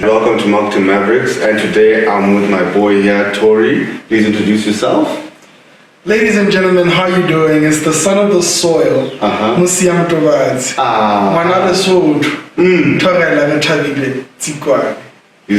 Welcome to Marketing Mavericks, and today I'm with my boy here, Thorii. Please introduce yourself. Ladies and gentlemen, how you doing? It's the son of the soil. Musiam Tovads. Manada Sold. You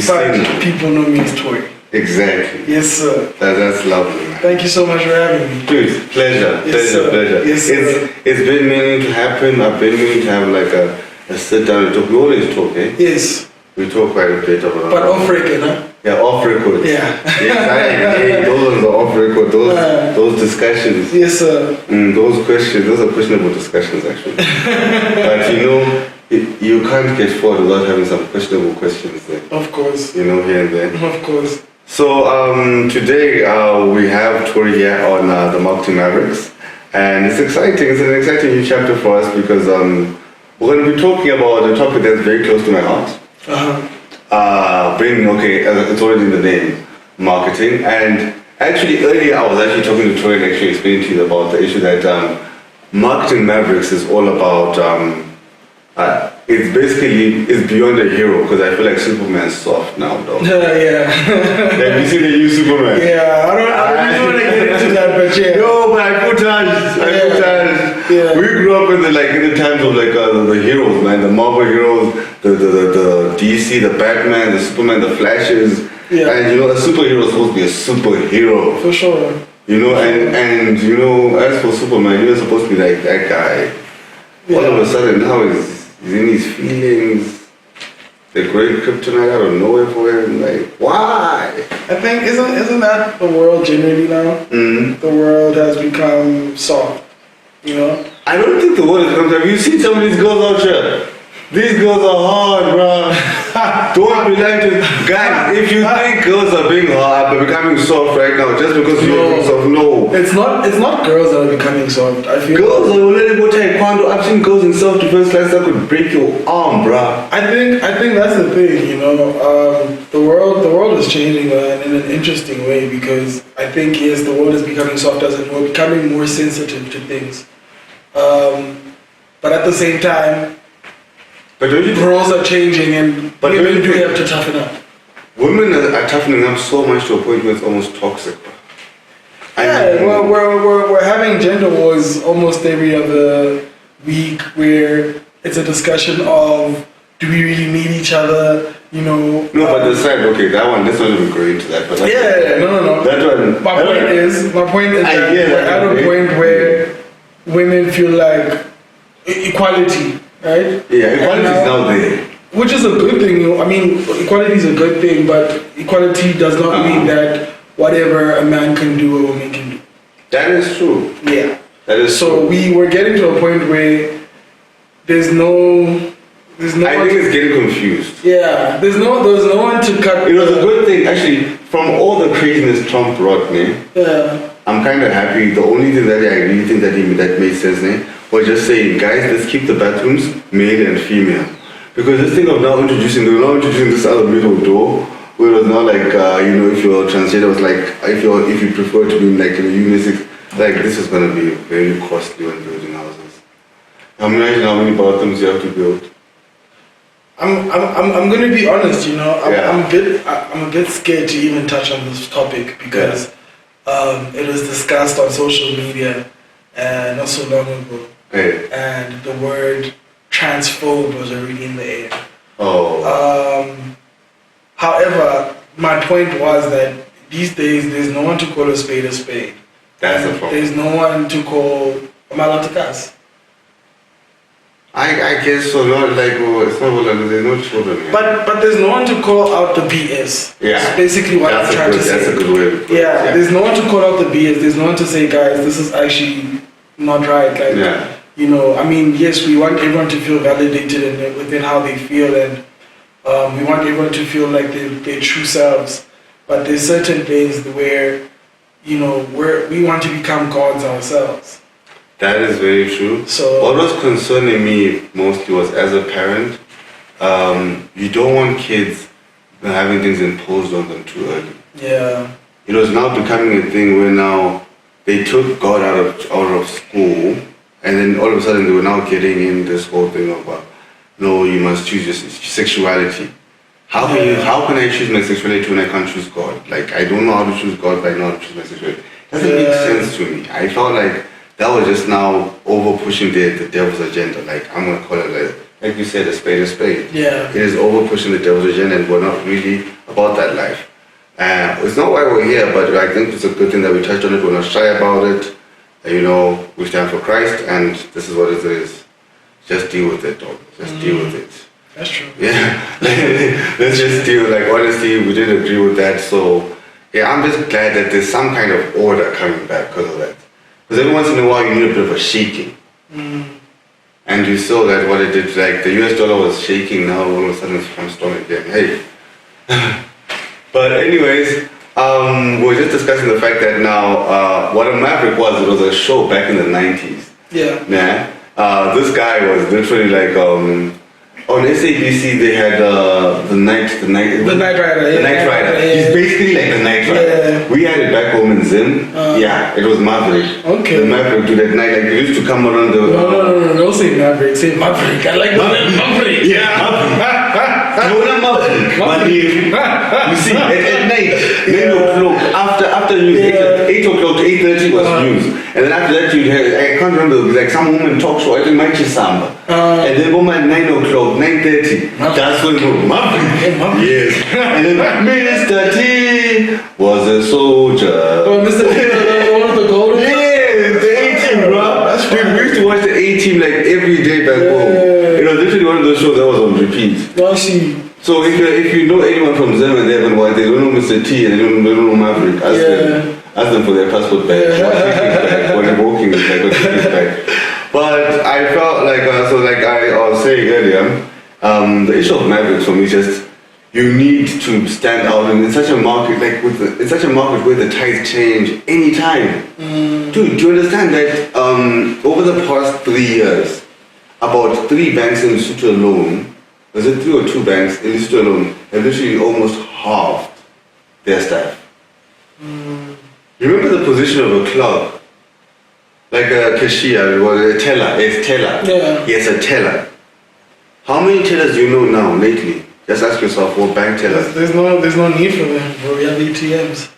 But people know me as Thorii. Exactly. Yes, sir. That's lovely. Thank you so much for having me. Dude, pleasure. Pleasure. Yes, sir. It's been meaning to happen. I've been meaning to have like a sit down and talk. We always talk, eh? Yes. We talk quite a bit about. But off record, huh? Yeah, off record. Yeah. Exactly. Those are off record. Those discussions. Yes, sir. Those questions. Those are questionable discussions, actually. But you know, you can't get forward without having some questionable questions there. Of course. You know, here and there. Of course. So today we have Thorii here on the Marketing Mavericks, and it's exciting. It's an exciting new chapter for us because we're going to be talking about a topic that's very close to my heart. It's already in the name, marketing. And actually earlier I was actually talking to Thorii and actually explaining to you about the issue that Marketing Mavericks is all about. It's beyond a hero, because I feel like Superman's soft now, though. Yeah. Have you seen the new Superman? Yeah, I don't want to get into that, but yeah. No, but I put touch. Yeah. We grew up in the times of like the heroes, man, the Marvel heroes, the DC, the Batman, the Superman, the Flashes. Yeah. And you know, a superhero is supposed to be a superhero. For sure. You know, and you know, as for Superman, you're supposed to be like that guy. Yeah. All of a sudden now he's in his feelings. The great kryptonite out of nowhere for him. Like, why? I think isn't that the world generally now? Mm-hmm. The world has become soft. You know? I don't think the world has become soft. Have you seen some of these girls out here? These girls are hard, bro. Don't be like to guys. If you think girls are being hard but becoming soft right now, just because you're being soft, no. It's not girls that are becoming soft. I feel girls are letting go taekwondo. I've seen girls in self-defense class that could break your arm, bro. I think that's the thing. You know, the world is changing in an interesting way, because I think yes, the world is becoming soft as in we're becoming more sensitive to things. But at the same time, but roles are changing, and women do have to toughen up. Women are toughening up so much to a point where it's almost toxic, bro. We're having gender wars almost every other week, where it's a discussion of, do we really need each other? You know. No, but the side, okay, let's not even go into that. But no. That one. My point is that we're at a point where women feel like equality. Right? Yeah, equality is now there. Which is a good thing. You know? I mean, equality is a good thing, but equality does not mean that whatever a man can do, a woman can do. That is true. Yeah. That is so true. we were getting to a point where there's no. I think it's getting confused. Yeah, there's no one to cut. It was a good thing, actually. From all the craziness Trump brought me, I'm kind of happy. The only thing that I really think that made sense, was just saying, guys, let's keep the bathrooms male and female. Because this thing of now introducing this other middle door, where it was now like, if you're transgender, it was like, if you prefer to be like in a unisex, like this is going to be very costly when building houses. Imagine how many bathrooms you have to build. I'm going to be honest, I'm a bit scared to even touch on this topic, because it was discussed on social media not so long ago. Hey. And the word transphobe was already in the air. However, my point was that these days there's no one to call a spade a spade. That's a problem. There's no one to call a malatakas. I guess so. Not like it's not like there's no children here. But there's no one to call out the BS. Yeah. That's basically what I'm trying to say. That's a good way to put it. Yeah. There's no one to call out the BS. There's no one to say, guys, this is actually not right. Like, you know, I mean, yes, we want everyone to feel validated within how they feel, and we want everyone to feel like their true selves. But there's certain things where, you know, we want to become gods ourselves. That is very true. So what was concerning me mostly was, as a parent, you don't want kids having things imposed on them too early. Yeah. It was now becoming a thing where now they took God out of school, and then all of a sudden they were now getting in this whole thing of, no, you must choose your sexuality. How can I choose my sexuality when I can't choose God? Like, I don't know how to choose God, but I know how to choose my sexuality. Doesn't make sense to me. I felt like that was just now over pushing the devil's agenda. Like, I'm gonna call it like you said, a spade a spade. Yeah. It is over pushing the devil's agenda, and we're not really about that life. It's not why we're here, but I think it's a good thing that we touched on it. We're not shy about it. You know, we stand for Christ, and this is what it is. Just deal with it, dog. Just deal with it. That's true. Yeah. Let's just deal. Like, honestly, we did agree with that. So, yeah, I'm just glad that there's some kind of order coming back because of that. Because every once in a while, you need a bit of a shaking. And you saw that what it did, like the US dollar was shaking, now all of a sudden it's come strong again. Hey. But anyways, we're just discussing the fact that now, what a Maverick was, it was a show back in the 90s. Yeah. Yeah. This guy was literally like, on SABC they had the Night Rider. The Night Rider. The Night Rider. Yeah. He's basically like the Night Rider. Yeah. We had it back home in Zim. Yeah, it was Maverick. Okay. The Maverick to that night, like they used to come around the. No, don't say Maverick. Say Maverick. I like Maverick. Yeah, Maverick. Maverick. You see, at night, 9 o'clock, after news, 8 o'clock to 8:30 was news. And then after that, you'd have, I can't remember, it was like some woman talk show, I think Mike Samba. And then woman at 9 o'clock, 9:30, that's when we Maverick. Yes. And then Mr. T was a soldier. Oh, Mr. T, one of the golden. Yeah, the A-Team, bro. Dude, we used to watch the A-Team like every day back home. It was literally one of those shows that was on repeat. So if you know anyone from Zim and they don't know Mr. T and they don't know Maverick, ask them for their passport badge. When they're walking with like a ticket bag. But I felt like, so like I was saying earlier, the issue of Mavericks for me is just, you need to stand out in such a market, like in such a market where the tides change anytime. Dude, do you understand that over the past 3 years, about 3 banks in Lesotho alone, was it 3 or 2 banks in Lesotho alone, have literally almost halved their staff. You remember the position of a clerk? Like a cashier, or a teller, it's teller. Yeah. Yes, a teller. How many tellers do you know now, lately? Just ask yourself, what bank tellers? There's no need for them, bro. We have ATMs.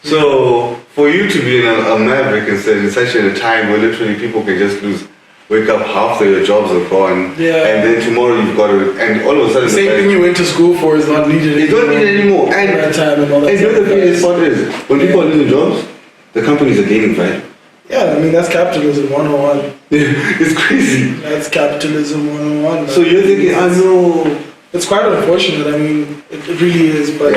So, for you to be a maverick instead, in such a time where literally people can just wake up, half their jobs are gone, and then tomorrow you've got to, and all of a sudden the same thing you went to school for is not needed anymore. It's not needed anymore. And that time and all that. And the funniest part is, when people are losing jobs, the companies are gaining value. Yeah, I mean, that's capitalism 101. It's crazy. That's capitalism 101. So you're thinking, I know. It's quite unfortunate. I mean, it really is. But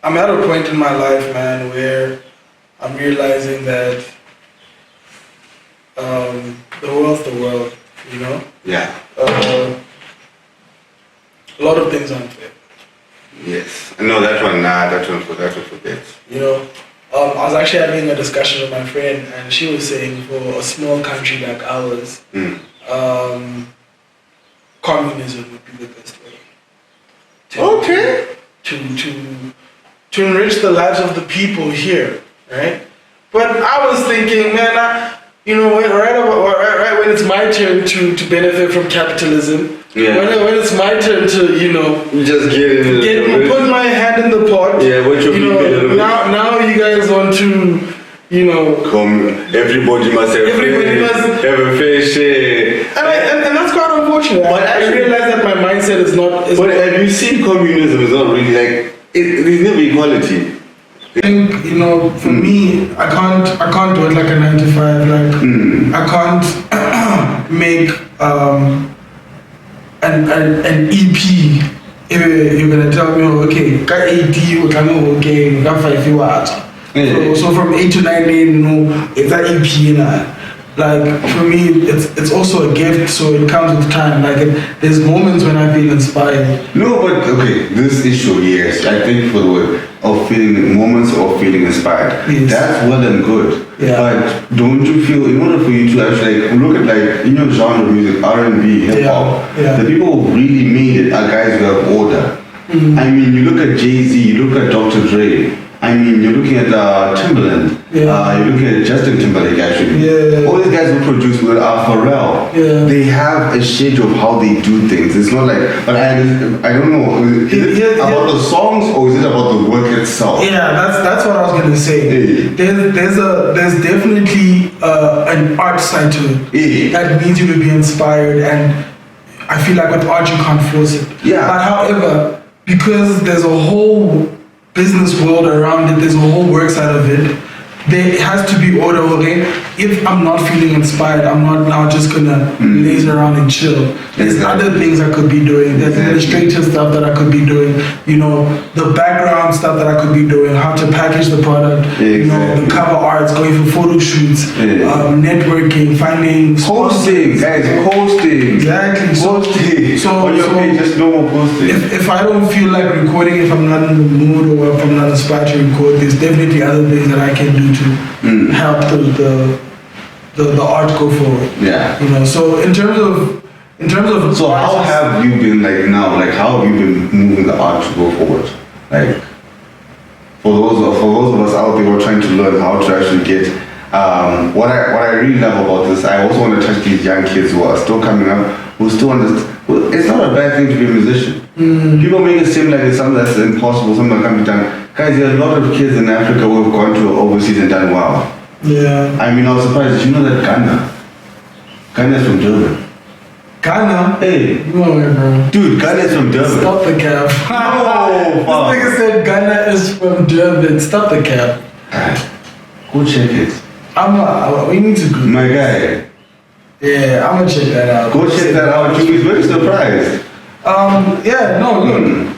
I'm at a point in my life, man, where I'm realizing that the world's the world, you know? Yeah. A lot of things aren't fair. Yes. No, that one forget. You know? I was actually having a discussion with my friend, and she was saying for a small country like ours, communism would be the best way. To enrich the lives of the people here, right? But I was thinking, man, right when it's my turn to benefit from capitalism, when it's my turn to, just put my hand in the pot. Yeah, what now you guys want to, everybody must have a fair share. And that's quite unfortunate. But I realize that my mindset is not. But have you seen communism is not really like there's never equality. I think, for me, I can't do it like a 9 to 5. Like I can't make an EP. If you're gonna tell me, okay, got 80, we can okay, we got 5 hours. So from 8 to 9 it's that EP, Like for me, it's also a gift, so it comes with time. Like there's moments when I feel inspired. No, but okay, this issue, yes, I think for the word of feeling moments of feeling inspired, that's well and good. Yeah. But don't you feel, in order for you to actually look at like in your genre of music, R&B, hip hop, the people who really made it are guys who have order. I mean, you look at Jay-Z, you look at Dr. Dre. I mean, you're looking at Timbaland. Yeah. You look at Justin Timberlake actually. Yeah. All these guys who produce with Pharrell. Yeah. They have a schedule of how they do things. It's not like, but I don't know. Is it about the songs or is it about the work itself? Yeah, that's what I was gonna say. Yeah. There's definitely an art side to it that needs you to be inspired, and I feel like with art you can't force it. Yeah. But however, because there's a whole business world around it, there's a whole work side of it, there has to be order. Okay, if I'm not feeling inspired, I'm not now just gonna laze around and chill. There's other things I could be doing. There's administrative stuff that I could be doing. You know, the background stuff that I could be doing. How to package the product. You know, the cover arts, going for photo shoots, networking, finding posting, guys, posting. Exactly. So on your page, just no more posting. If I don't feel like recording, if I'm not in the mood or if I'm not inspired to record, there's definitely other things that I can do to help the art go forward. Yeah. You know, so in terms of so how have you been like now? Like how have you been moving the art to go forward? Like for those of us out there who are trying to learn how to actually get what I really love about this, I also want to touch these young kids who are still coming up, who still understand. Well, it's not a bad thing to be a musician. People make it seem like it's something that's impossible, something that can't be done. Guys, there are a lot of kids in Africa who have gone to overseas and done well. Yeah. I mean, I was surprised. Did you know that Ghana is from Durban? Ghana? Hey. No way, bro. Dude, Ghana is from Durban. Stop the cap. Oh, fuck. This nigga said Ghana is from Durban. Stop the cap. Go check it. We need to go. My guy. Yeah, I'm gonna check that out. Go check that out. You'll be very surprised. Yeah, no, look.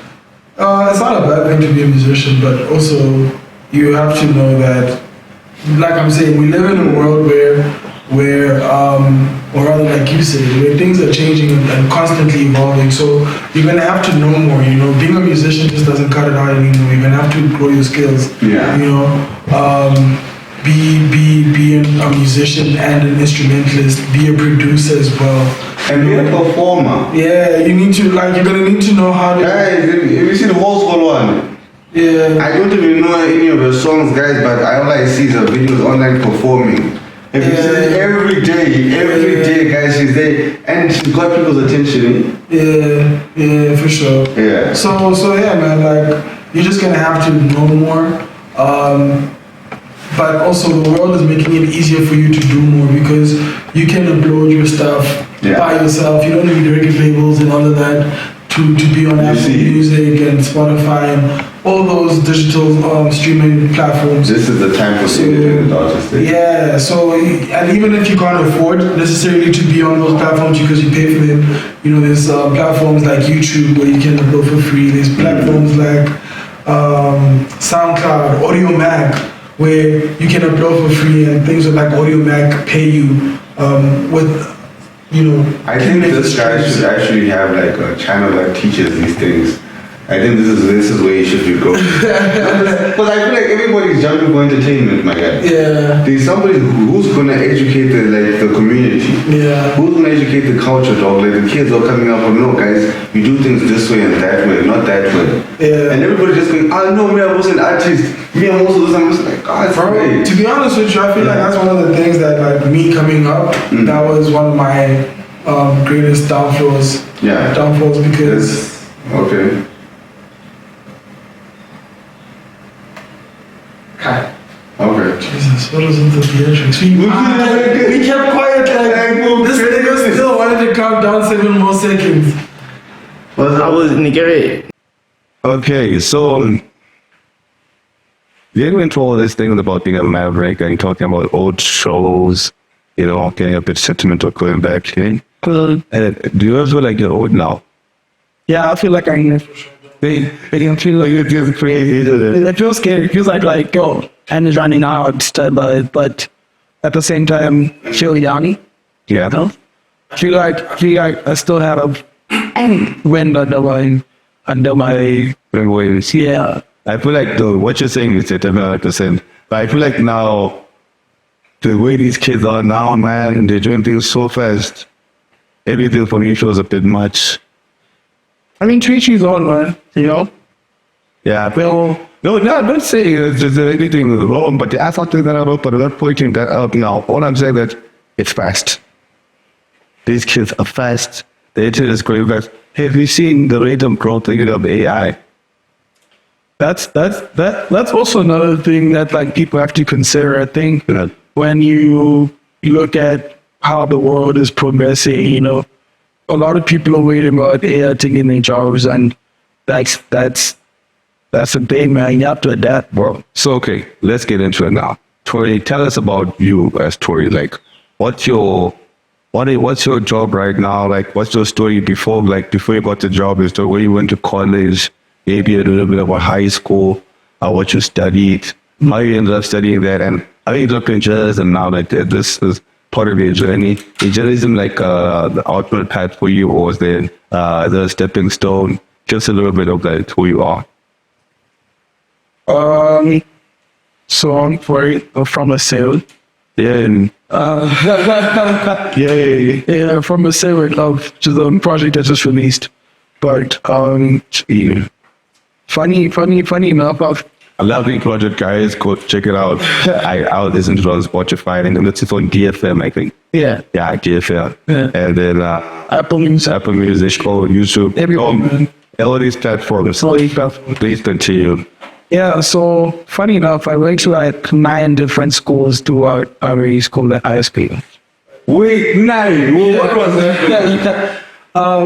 It's not a bad thing to be a musician, but also you have to know that, like I'm saying, we live in a world where or rather like you said, where things are changing and constantly evolving. So you're gonna have to know more. You know, being a musician just doesn't cut it out anymore. You're gonna have to grow your skills. Yeah. You know, be a musician and an instrumentalist. Be a producer as well. And be a performer. Yeah, you're gonna need to know how to. Guys, have you seen the Wall School one? Yeah. I don't even know any of her songs, guys, but all I see is her videos online performing. Have you seen it? Every day, guys, she's there, and she's got people's attention. Yeah, for sure. Yeah. So yeah, man, like you're just gonna have to know more. But also the world is making it easier for you to do more because you can upload your stuff by yourself. You don't need record labels and all of that to be on Apple Music and Spotify and all those digital streaming platforms. This is the time for independent artists. Yeah, so, and even if you can't afford necessarily to be on those platforms because you pay for them, you know, there's platforms like YouTube where you can upload for free. There's platforms like SoundCloud, Audio Mac, where you can upload for free, and things like Audio Mac pay you with, you know. I think this guy should actually have like a channel that teaches these things. I think this is where you should be going. Because I feel like everybody's jumping for entertainment, my guy. Yeah. There's somebody who's gonna educate the community. Yeah. Who's gonna educate the culture, dog? Like the kids are coming up and no, guys, we do things this way and that way, not that way. Yeah. And everybody just going, no, me, I was an artist. Me, I'm also this. I'm just like, it's great. To be honest with you, I feel like that's one of the things that, like me coming up, that was one of my greatest downfalls. Yeah. Downfalls because. Okay. Okay. Jesus, what was with the theatrics? We kept quiet like this nigga still wanted to count down 7 more seconds. I was Nigeria. Okay, so we're going through all these things about being a maverick and talking about old shows, you know, getting a bit sentimental going back. Do you ever feel like you're old now? Yeah, I feel like I'm. They don't feel like you're just crazy. It feels scary. It feels like yo, time is running out, but at the same time, I feel young. Yeah. You know? I feel like I still have a wind under my wings. Yeah. I feel like what you're saying is 100%. But I feel like now, the way these kids are now, man, they're doing things so fast. Everything for me feels a bit much. I mean, treat you on, man. You know. Yeah. No, not saying there's anything wrong, but I thought that about, but I'm not pointing that out now. All I'm saying that it's fast. These kids are fast. The internet is going fast. Have you seen the rate of growth of AI? That's also another thing that like people have to consider. I think when you look at how the world is progressing, you know, a lot of people are worried about AI taking their jobs, and that's a thing, man. You have to adapt, bro. So okay, let's get into it now. Thorii, tell us about you as Thorii. Like, what's your job right now? Like, what's your story before you got the job? Is the way you went to college, maybe a little bit about high school, what you studied, how you ended up studying that, and how you looked at journalism now. Like, this is part of your journey. Is journalism like the ultimate path for you, or is there the stepping stone? Just a little bit of that, who you are. So I'm from a sale. Yeah. Yeah, from a sale of to the project that just released. But funny enough, I love the project, guys. Go check it out. I'll listen to it on Spotify, and it's on DFM, I think. yeah, DFM. Yeah. And then Apple Music, Apple Music, YouTube, everyone. all these platforms. Please continue. Yeah, so funny enough, I went to like 9 different schools throughout our school at ISP. Wait, 9? What was that?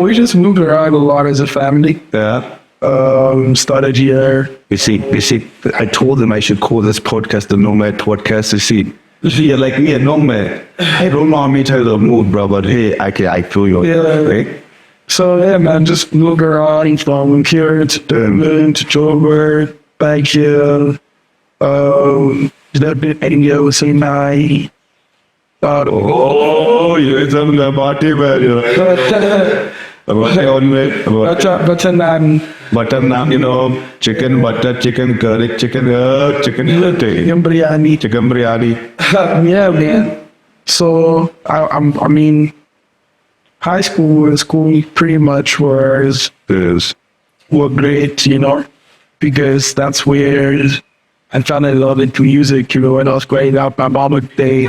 We just moved around a lot as a family. Yeah. Started here. You see, I told them I should call this podcast the Nomad Podcast. You see, you're like me, a nomad. I don't know how many times I've moved, bro, but hey, I feel you. Yeah. Right? So yeah, man, just moved around from here to Durban to Joburg, back here. India was saying hi. Oh, you're something about it, man. About Butter naan. butter naan, you know, chicken butter, chicken curry, chicken Biryani. chicken biryani. Yeah, man. So I mean, high school and school pretty much were great, you know, because that's where I found a love into music. You know, when I was growing up, my mom would play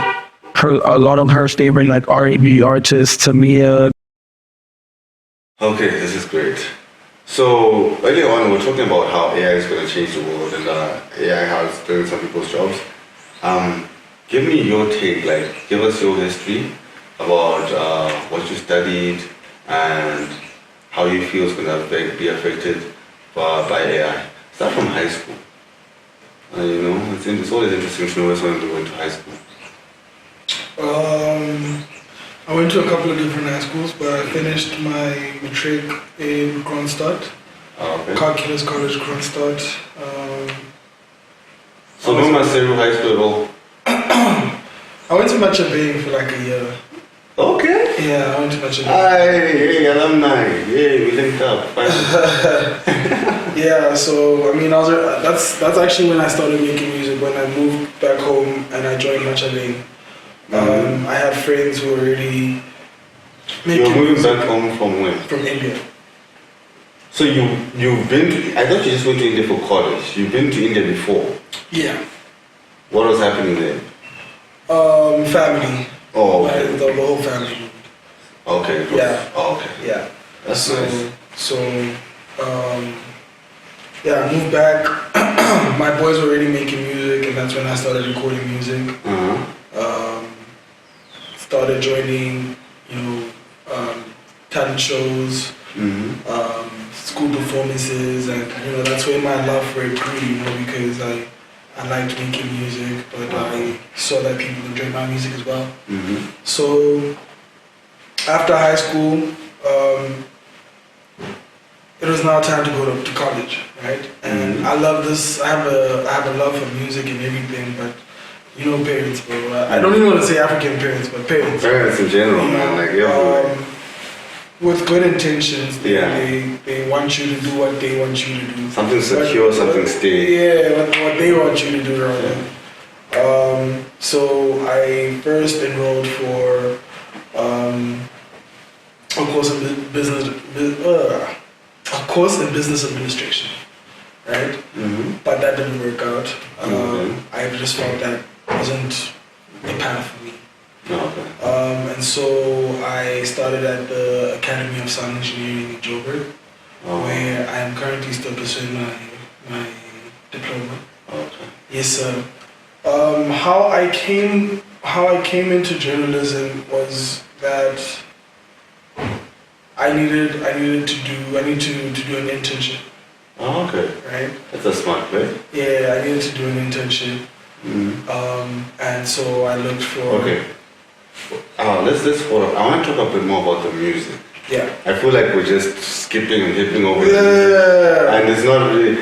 a lot of her favorite like R&B artists, Tamia. Okay, this is great. So earlier on, we were talking about how AI is going to change the world, and AI has taken some people's jobs. Give me your take, like give us your history about what you studied and how you feel is going to be affected by AI. Start from high school. You know, it's always interesting to know where someone went to high school. I went to a couple of different high schools, but I finished my matric in Kronstadt, Calculus College, Kronstadt. So no Maseru High School at all? I went to Machabeng for like a year. Okay. Yeah, I went to Machabeng. Hey, alumni. Hey, we linked up. Yeah, so I mean, that's actually when I started making music, when I moved back home and I joined Machabeng. I had friends who were already making You're moving music. back home from where? From India. So you've been to, I thought you just went to India for college. You've been to India before. Yeah. What was happening there? Family. Oh, okay. The whole family. Okay. Yeah. Oh, okay. Yeah. That's nice. So, yeah, I moved back. My boys were already making music, and that's when I started recording music. Started joining, talent shows, school performances, and that's where my love for it grew. Because I liked making music, but I saw that people enjoyed my music as well. So after high school, it was now time to go to college, right? And I love this. I have a love for music and everything, but parents, bro. I don't even want to say African parents, but parents. Parents in general, man, like everywhere. With good intentions, they want you to do what they want you to do. Something secure, something stable. Yeah, what they want you to do, rather. So I first enrolled for a course in business administration. right? But that didn't work out. I just felt that wasn't the path for me. And so I started at the Academy of Sound Engineering in Joburg, where I am currently still pursuing my diploma. Yes, sir. How I came into journalism was that I needed to do an internship. Oh, okay. Right? That's a smart play. Yeah, I needed to do an internship. And so I looked for... Okay. Let's hold up. I want to talk a bit more about the music. Yeah. I feel like we're just skipping and hipping over the Yeah. music. And it's not really...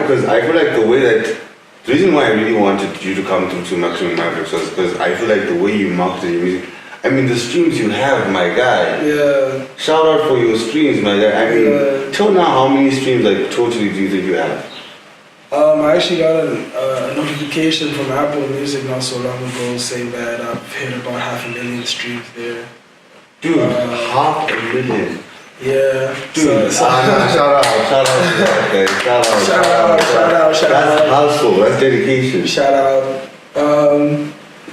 because I feel like the way that... The reason why I really wanted you to come to Maximum Mavericks was because I feel like the way you marketed your music... I mean, the streams you have, my guy. Yeah. Shout out for your streams, my guy. I mean, till now, how many streams, like, totally do you think you have? I actually got a notification from Apple Music not so long ago saying that I've hit about 500,000 streams there. Dude, 500,000. Yeah. Dude, shout out. Shout out. Shout That's out. hustle, that's dedication. Shout out.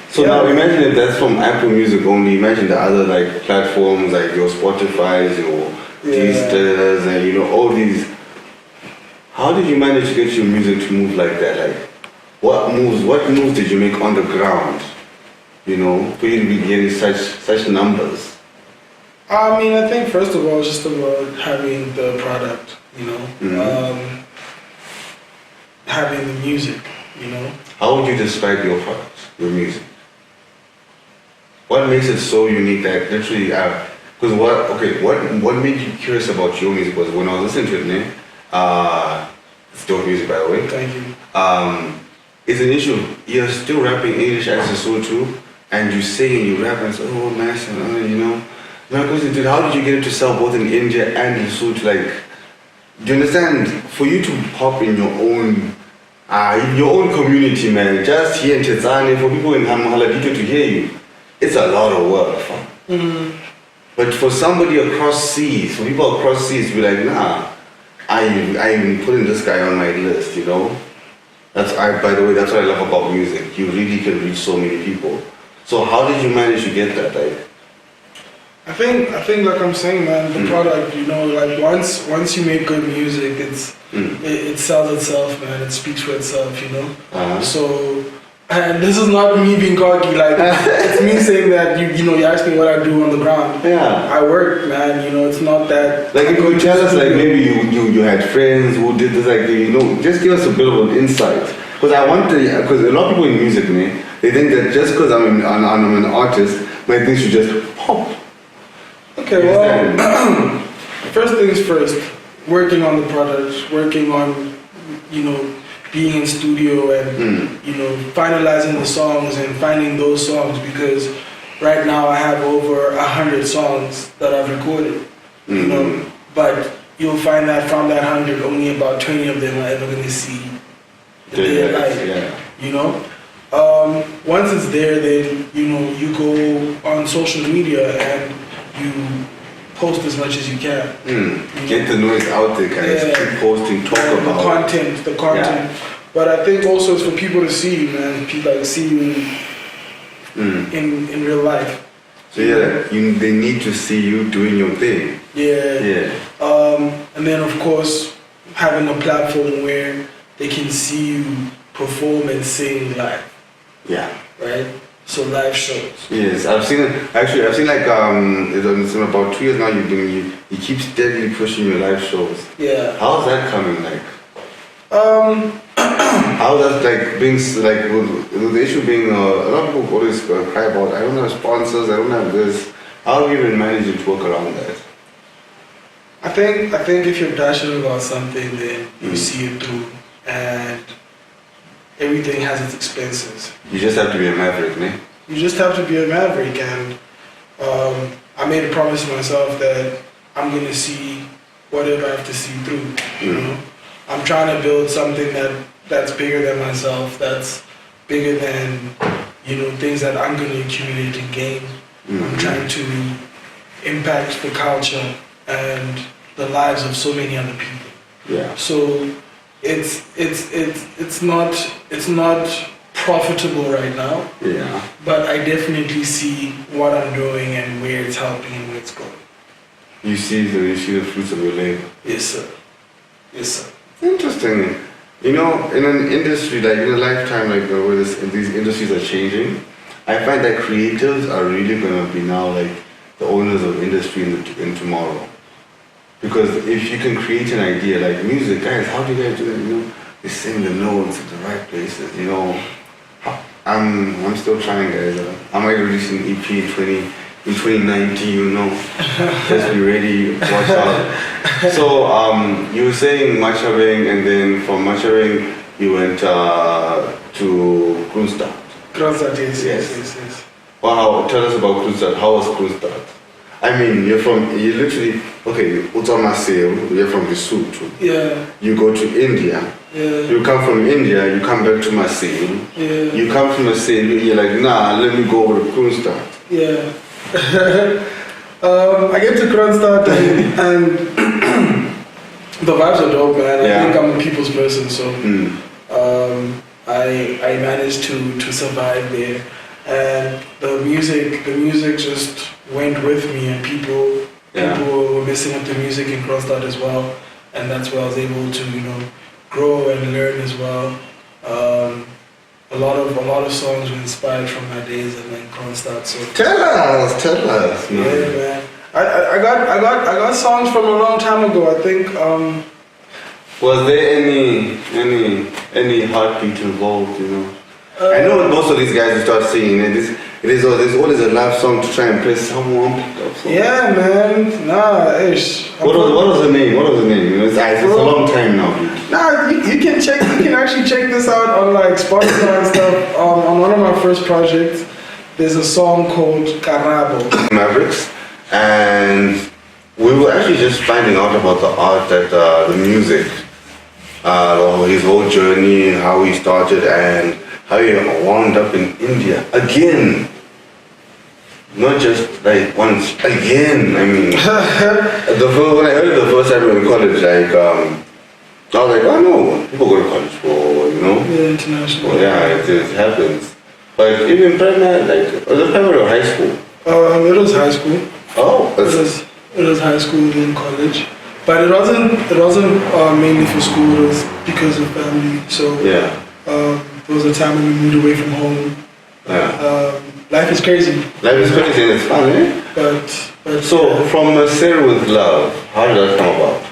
So now imagine if that's from Apple Music only, imagine the other like platforms like your Spotify's, your Deezers, and you know, all these. How did you manage to get your music to move like that? Like, what moves did you make on the ground, you know, for you to be getting such numbers? I mean, I think first of all, it's just about having the product, you know, having the music, you know. How would you describe your product, your music? What makes it so unique that literally, because what made you curious about your music was when I was listening to it, it's dope music by the way. Thank you. It's an issue. You're still rapping English as Lesotho, and you sing and you rap and say, oh, nice, and you know. My question, dude, how did you get it to sell both in India and Lesotho? Like, do you understand? For you to pop in your own community, man, just here in Tanzania, for people in Hamalabito to hear you, it's a lot of work. But for somebody across seas, for people across seas to be like, nah, I'm putting this guy on my list, you know? By the way, that's what I love about music. You really can reach so many people. So how did you manage to get that? Like, I think like I'm saying, man, the product, you know, like once you make good music, it sells itself, man. It speaks for itself, you know. So, and this is not me being cocky, like it's me saying that you know, you ask me what I do on the ground. Yeah. I work, man. You know, it's not that. Like, if you tell us, like maybe you had friends who did this, like, you know, just give us a bit of an insight. Because because a lot of people in music, man, they think that just because I'm an artist, my things should just pop. Okay, well, first things first, working on the product, working on, you know, being in studio and, you know, finalizing the songs and finding those songs, because right now I have over 100 songs that I've recorded, you know, but you'll find that from that 100, only about 20 of them are ever going to see the daylight, you know. Once it's there, then, you know, you go on social media and you post as much as you can. Get the noise out there, guys. Keep posting, talk about the content. But I think also it's for people to see, man. People like see you in real life. So they need to see you doing your thing. Yeah. And then of course having a platform where they can see you perform and sing live. Yeah. Right. So live shows. Yes, I've seen it. Actually, I've seen like it's been about 2 years now. You keep steadily pushing your live shows. Yeah. How's that coming? Like, how that's like being like with the issue being a lot of people always cry about I don't have sponsors, I don't have this. How have you been managing to work around that? I think if you're passionate about something, then you see it through, and everything has its expenses. You just have to be a maverick, man. You just have to be a maverick, and I made a promise to myself that I'm gonna see whatever I have to see through. You know, I'm trying to build something that's bigger than myself, that's bigger than, you know, things that I'm gonna accumulate and gain. I'm trying to impact the culture and the lives of so many other people. Yeah. So it's not profitable right now. Yeah. But I definitely see what I'm doing and where it's helping and where it's going. You see the fruits of your labor. Yes, sir. Yes, sir. Interesting. You know, in an industry like in a lifetime like where these industries are changing, I find that creatives are really gonna be now like the owners of industry in tomorrow. Because if you can create an idea like music, guys, how do you guys do that? You know, they sing the notes at the right places. You know, I'm still trying, guys. I might release an EP in 2019. You know, just be ready, watch out. So you were saying Machabeng, and then from Machabeng you went to Kroonstad. Kroonstad, yes. Wow, tell us about Kroonstad. How was Kroonstad? I mean, you're literally, okay, Utamasew, you're from Lesotho. Yeah. You go to India. Yeah. You come from India, you come back to Masew. Yeah. You come from Masew, you're like, nah, let me go over to Kroonstad. Yeah. I get to Kroonstad and the vibes are dope, man. I think I'm a people's person, so I managed to survive there. And the music just went with me, and people were messing with the music in Kroonstad as well, and that's where I was able to grow and learn as well. A lot of songs were inspired from my days in Kroonstad. So tell us, man. Yeah, man. I got songs from a long time ago. I think. Was there any heartbeat involved? You know. I know most of these guys who start singing, there's always a love song to try and play someone. Yeah, man. Nah, ish. What was the name? You know, it's a long time now. Nah, you can actually check this out on like Spotify and stuff. On one of my first projects, there's a song called Karabo. Mavericks, and we were actually just finding out about the art that the music, his whole journey and how he started and how he wound up in India again. Not just like once, again. I mean, when I heard it the first time in college, like, I was like, oh no, people go to college for, you know? Yeah, international. Well, yeah, it happens. But even primary, like, was it primary or high school? It was high school. Oh, it was high school and college. But it wasn't mainly for school, it was because of family. So yeah. There was a time when we moved away from home. Yeah. Life is crazy. Life is crazy and it's fun, eh? But so, from Sanere with Love, how did that come about?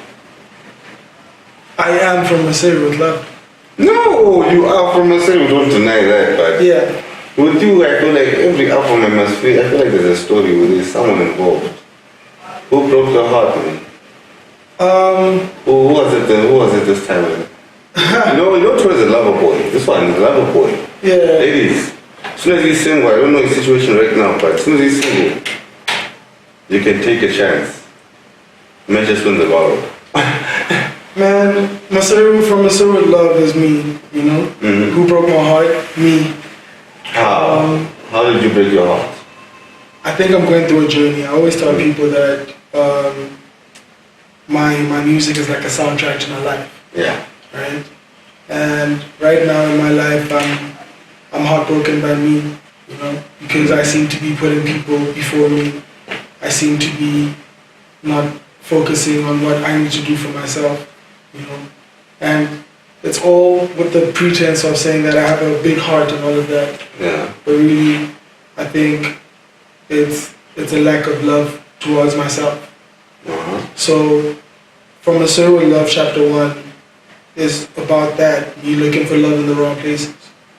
I am from Sanere with Love. No, you are from Sanere, don't deny that, but yeah. With you, I feel like every album I feel like there's a story with there's someone involved. Who broke your heart, man? Who was it this time, man? you know Troy's a lover boy. This one is a lover boy. Yeah. Ladies, as soon as he's single, I don't know his situation right now, but as soon as he's single, you can take a chance. You might just win the lotto. Man, from Sanere with Love is me, you know? Mm-hmm. Who broke my heart? Me. How did you break your heart? I think I'm going through a journey. I always tell people that my music is like a soundtrack to my life. Yeah. Right? And right now in my life, I'm heartbroken by me, you know, because I seem to be putting people before me. I seem to be not focusing on what I need to do for myself, you know. And it's all with the pretense of saying that I have a big heart and all of that. Yeah. But really, I think it's a lack of love towards myself. Uh-huh. So, from Sanere with Love, chapter 1 is about that. Me looking for love in the wrong places.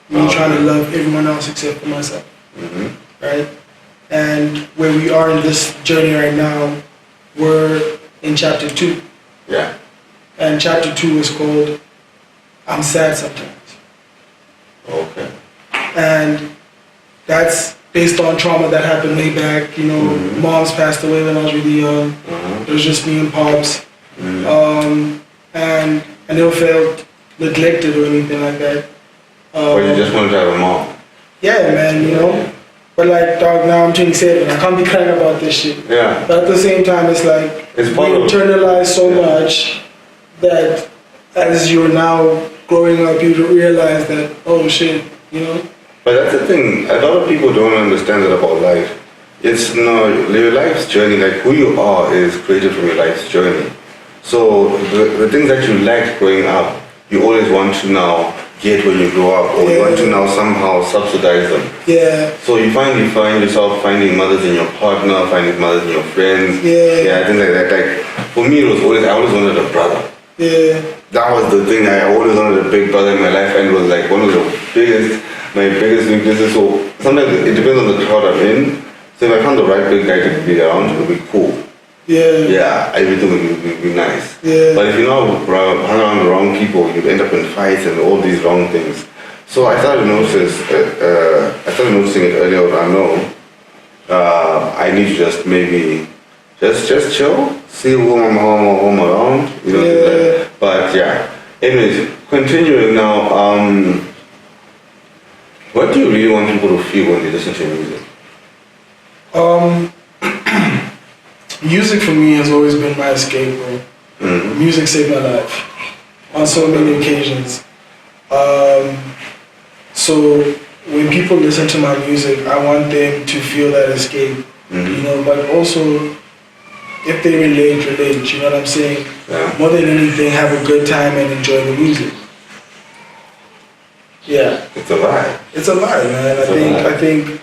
Me trying to love everyone else except for myself. Mm-hmm. Right? And where we are in this journey right now, we're in chapter 2. Yeah. And chapter 2 is called I'm Sad Sometimes. Okay. And that's based on trauma that happened way back. You know, Mm-hmm. Mom's passed away when I was really young. Uh-huh. It was just me and Pops. Mm-hmm. And I never felt neglected or anything like that. But you just wanted to have a mom. Yeah, man, you know. But like, dog, now I'm 27. I can't be crying about this shit. Yeah. But at the same time, it's like It's we part of- internalize so much that as you're now growing up, you realize that, oh shit, you know? But that's the thing, a lot of people don't understand that about life. It's no, your life's journey, like who you are is created from your life's journey. So the things that you lacked growing up, you always want to now get when you grow up, or you want to now somehow subsidize them. Yeah. So you find yourself finding mothers in your partner, finding mothers in your friends. Yeah, things like that. Like for me, I always wanted a brother. Yeah. That was the thing. I always wanted a big brother in my life, and it was like one of my biggest weaknesses. So sometimes it depends on the crowd I'm in. So if I found the right big guy to be around, it would be cool. Yeah. Yeah, everything would be nice. Yeah. But if you know hang around the wrong people, you'd end up in fights and all these wrong things. So I started noticing it earlier on. I know I need to just maybe just chill, see who I'm home around. You know. Yeah. But yeah. Anyways, continuing now. What do you really want people to feel when they listen to your music? Music for me has always been my escape, bro. Mm-hmm. Music saved my life on so many occasions. So when people listen to my music, I want them to feel that escape, you know, but also if they relate, you know what I'm saying? Yeah. More than anything, have a good time and enjoy the music. Yeah. It's a vibe. It's a vibe, man. I think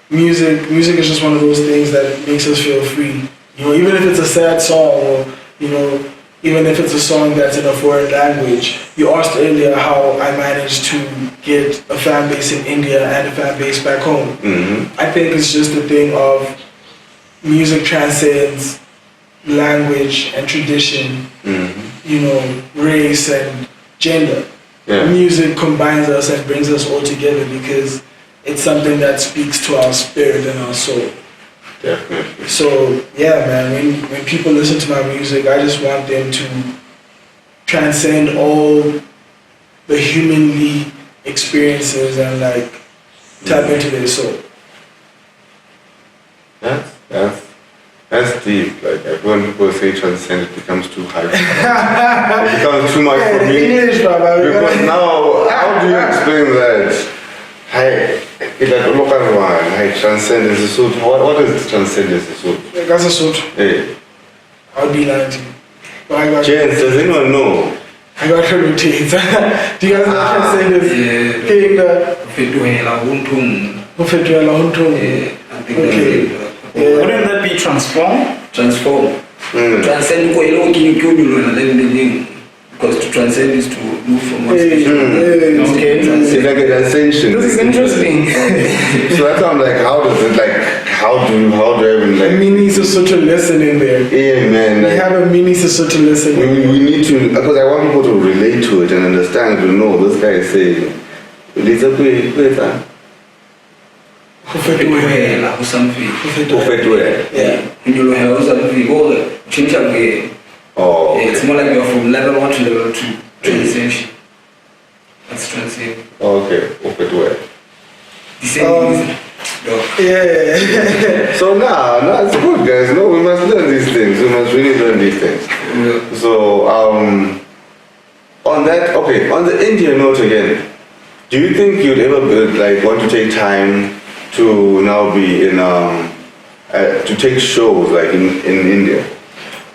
music is just one of those things that makes us feel free. You know, even if it's a sad song, or you know, even if it's a song that's in a foreign language. You asked earlier how I managed to get a fan base in India and a fan base back home. Mm-hmm. I think it's just a thing of music transcends language and tradition, you know, race and gender. Yeah. Music combines us and brings us all together because it's something that speaks to our spirit and our soul. Definitely. So yeah, man, when people listen to my music, I just want them to transcend all the humanly experiences and like tap into their soul. That's deep. Like when people say transcend, it becomes too high. It becomes too much for me. English, Because now, how do you explain that? Hey, transcend is a suit. What is transcend is a suit? That's a suit. Hey. I'll be lying to you. But I got James, does anyone know? I got to rotate. Do you guys know what transcend is? Yeah. Thing that Ufetwela untung. Ufetwela untung. I think Okay. that's it. Yeah. Wouldn't that be transform? Transform. Transcend ko ilo kinyukyunyulo na then because to transcend is to move from one stage to another. Okay. It's like an ascension. This is interesting. So that's why I'm like, how does it like, how do I even A like, mini Sesotho lesson in there. yeah man, We like, have a mini Sesotho lesson in there. we need to, because I want people to relate to it and understand, to know this guy is saying, Ufetwela usamfika. Ufetwela. Yeah. Unyulohela usamfika. All the change up here. Oh, It's okay. more like you're from level 1 to level 2 transition. That's transition. Okay, Ufetwela. The same is. Yeah. So nah, it's good guys. No, we must learn these things. We must really learn these things. So on the Indian note again, do you think you'd ever want to take time to now be in to take shows like in India?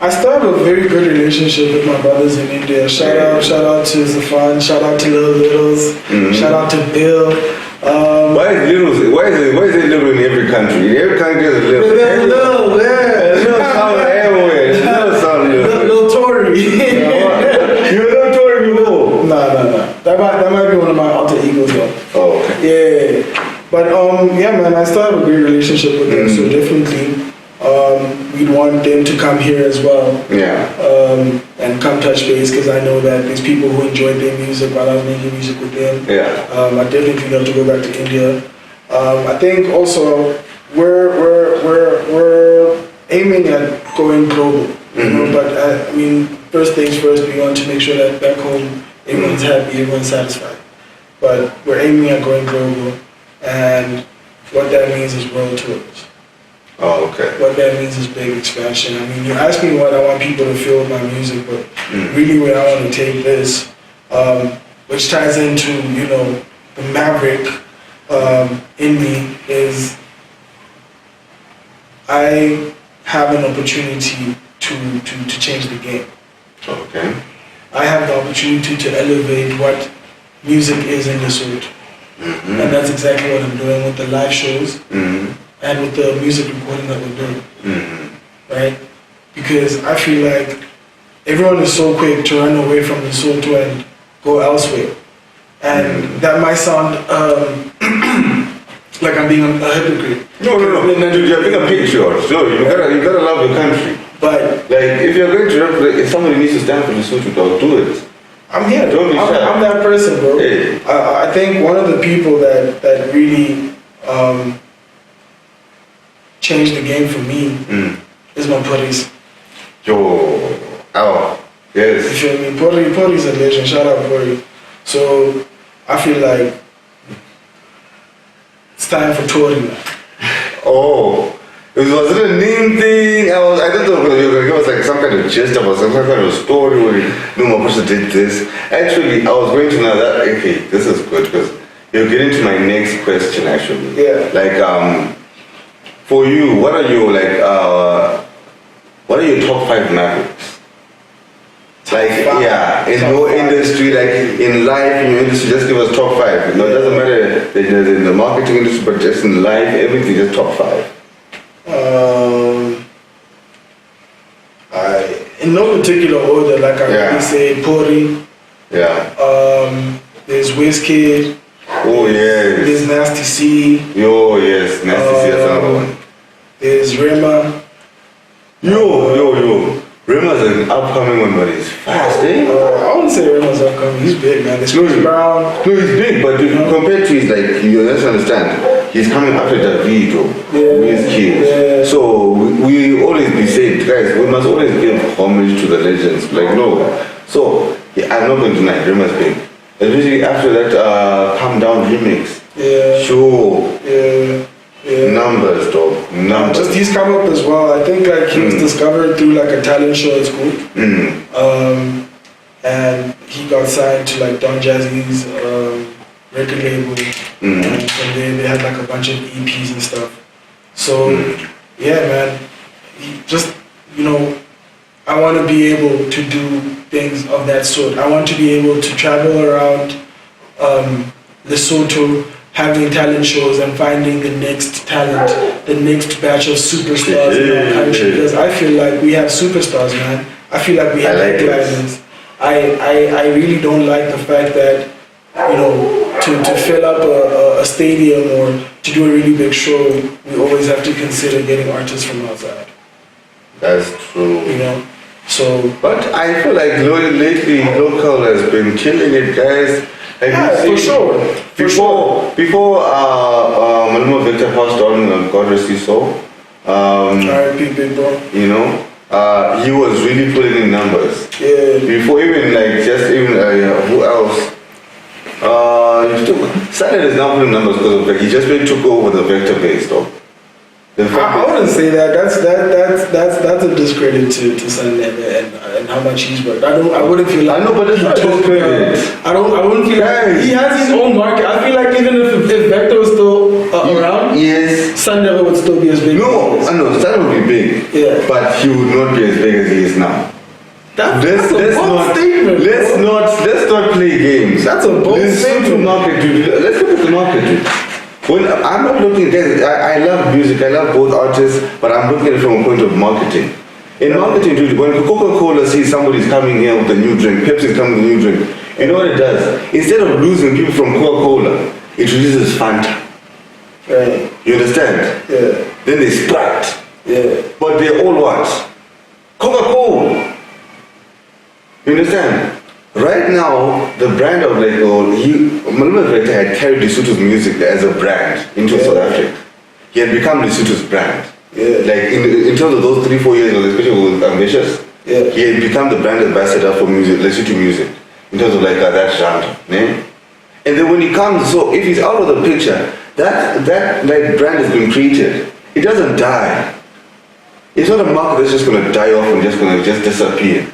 I started a very good relationship with my brothers in India. Shout out to Zafan, shout out to Little Littles, shout out to Bill. Why is it little in every country? Every country is little. Little, yeah. Little sound everywhere. Little sound little. Little Thorii. You little Thorii before? Nah. That might be one of my alter egos though. Oh, okay. Yeah. But yeah man, I started a great relationship with them, so definitely we'd want them to come here as well. Yeah. And come touch base because I know that there's people who enjoyed their music while I was making music with them. Yeah. I definitely love to go back to India. I think also we're aiming at going global, you know. But I mean, first things first, we want to make sure that back home everyone's happy, everyone's satisfied. But we're aiming at going global, and what that means is world tours. Oh, okay. What that means is big expansion. I mean, you ask me what I want people to feel with my music, but really where I want to take this, which ties into, you know, the maverick in me, is I have an opportunity to change the game. Okay. I have the opportunity to elevate what music is in Lesotho. And that's exactly what I'm doing with the live shows and with the music recording that we're doing. Right? Because I feel like everyone is so quick to run away from Lesotho and go elsewhere. And that might sound like I'm being a hypocrite. No. Dude, you're being a patriot. So you gotta love your country. But like, if you're going to represent, if somebody needs to stand for Lesotho, dog, do it. I'm here. Don't be shy. I'm that person, bro. Hey. I think one of the people that really changed the game for me is my Thorii. Yo, yes. You feel me? Thorii is a legend. Shout out Thorii. So I feel like it's time for Thorii. Oh. Was it a name thing? I don't know if you were going to give us like some kind of gist about some kind of story where no more person did this. Actually, I was going to know that, okay, this is good because you're getting to my next question actually. Yeah. Like, for you, what are your top 5 Mavericks? Like, yeah, in your industry, like in life, in your industry, just give us top 5. You know, it doesn't matter in the marketing industry, but just in life, everything, just top 5. In no particular order, like I already said, Thorii. Yeah. There's Wizkid. Oh yes. There's Nasty C. Yo, yes, Nasty C, that's another one. There's Rema. Yo. Rema's an upcoming one, but he's fast, eh? I wouldn't say Rema's upcoming. He's big, man. There's Chris Brown. No, he's big, but compared to his, like, you just understand, he's coming after Davido, Wizkid. Yeah. So we always be saying, guys, we must always give homage to the legends. Like, no. So I'm not going to deny Rema's big. Especially after that Calm Down remix. Yeah. Sure. Yeah. Numbers, dog. Numbers. Just he's come up as well. I think like he was discovered through like a talent show at school. And he got signed to like Don Jazzy's record label. And from there they had like a bunch of EPs and stuff. So yeah, man. Just, you know, I want to be able to do things of that sort. I want to be able to travel around Lesotho, having talent shows and finding the next talent, the next batch of superstars in our country. Because I feel like we have superstars, man. I feel like we have headliners. I really don't like the fact that, you know, to fill up a stadium or to do a really big show, we always have to consider getting artists from outside. That's true. You know? So, but I feel like lately local has been killing it, guys. Like for sure. Before Maluma Vector passed on, God rest his soul. R.I.P. Big Bro. You know, he was really putting in numbers. Yeah. Before even who else? Sanere is now putting numbers because of that. He just took over the Vector base, though. I wouldn't say that. That's a discredit to Sanere and how much he's worked. I wouldn't feel like. I know, but it's not discredit. I wouldn't feel like he has his own market. I feel like even if Vector was still around, yes, Sanere would still be as big. No, Sanere would be big. Yeah, but he would not be as big as he is now. That's a bold statement. Let's not play games. That's a bold statement. Let's look at the market, dude. Well, I'm not looking at this. I love music, I love both artists, but I'm looking at it from a point of marketing. In marketing, dude, when Coca-Cola sees somebody's coming here with a new drink, Pepsi's coming with a new drink, you know what it does? Instead of losing people from Coca-Cola, it releases Fanta. Right. You understand? Yeah. Then they Sprite. Yeah. But they're all what? Coca-Cola. You understand? Right now, the brand of Maluma Vector had carried Lesotho's music as a brand into South Africa. He had become Lesotho's brand. Yeah. Like in terms of those 3-4 years, especially with Ambitious, yeah, he had become the brand ambassador for music, Lesotho music, in terms of that genre. Yeah? And then when he comes, so if he's out of the picture, that brand has been created. it doesn't die. It's not a market that's just going to die off and just going to just disappear.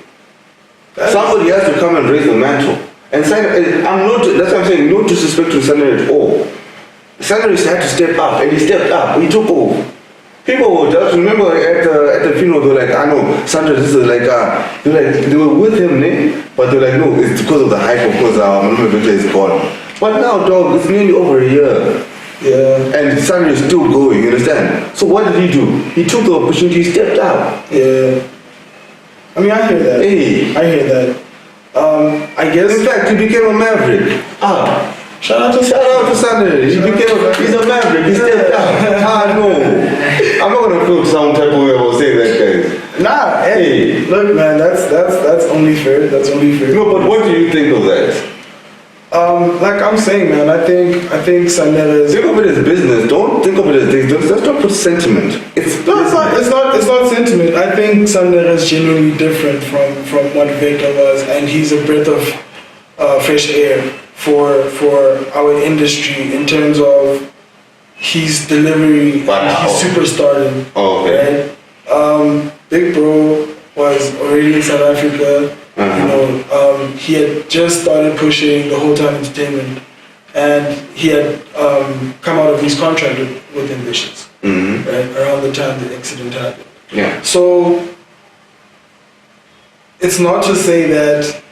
Somebody has to come and raise the mantle. And that's what I'm saying, no disrespect to Sanere at all. Sanere had to step up, and he stepped up, he took over. People will just remember at the funeral, they were like, I know, Sanere, this is like, they were with him, but they were like, no, it's because of the hype, because Malome Vector is gone. But now, dog, it's nearly over a year. Yeah. And Sanere is still going, you understand? So what did he do? He took the opportunity, he stepped up. Yeah. I mean, I hear that. Hey. I hear that. I guess. In fact, he became a maverick. Shout out to Sanere. He's a maverick. He stepped up. No. I'm not gonna feel some type of way about saying that, guys. Nah, hey, look, man, that's only fair. That's only fair. No, but what do you think of that? Like I'm saying, man, I think Sanere is. Think of it as business. Don't think of it as things. Let's not put sentiment. It's not sentiment. I think Sanere is genuinely different from what Vector was, and he's a breath of fresh air for our industry in terms of his delivery. Wow. He's superstarring. Oh, okay. Right? Big Bro was already in South Africa. You know, he had just started pushing the whole time entertainment, and he had come out of his contract with Ambitious, right, around the time the accident happened. Yeah. So it's not to say that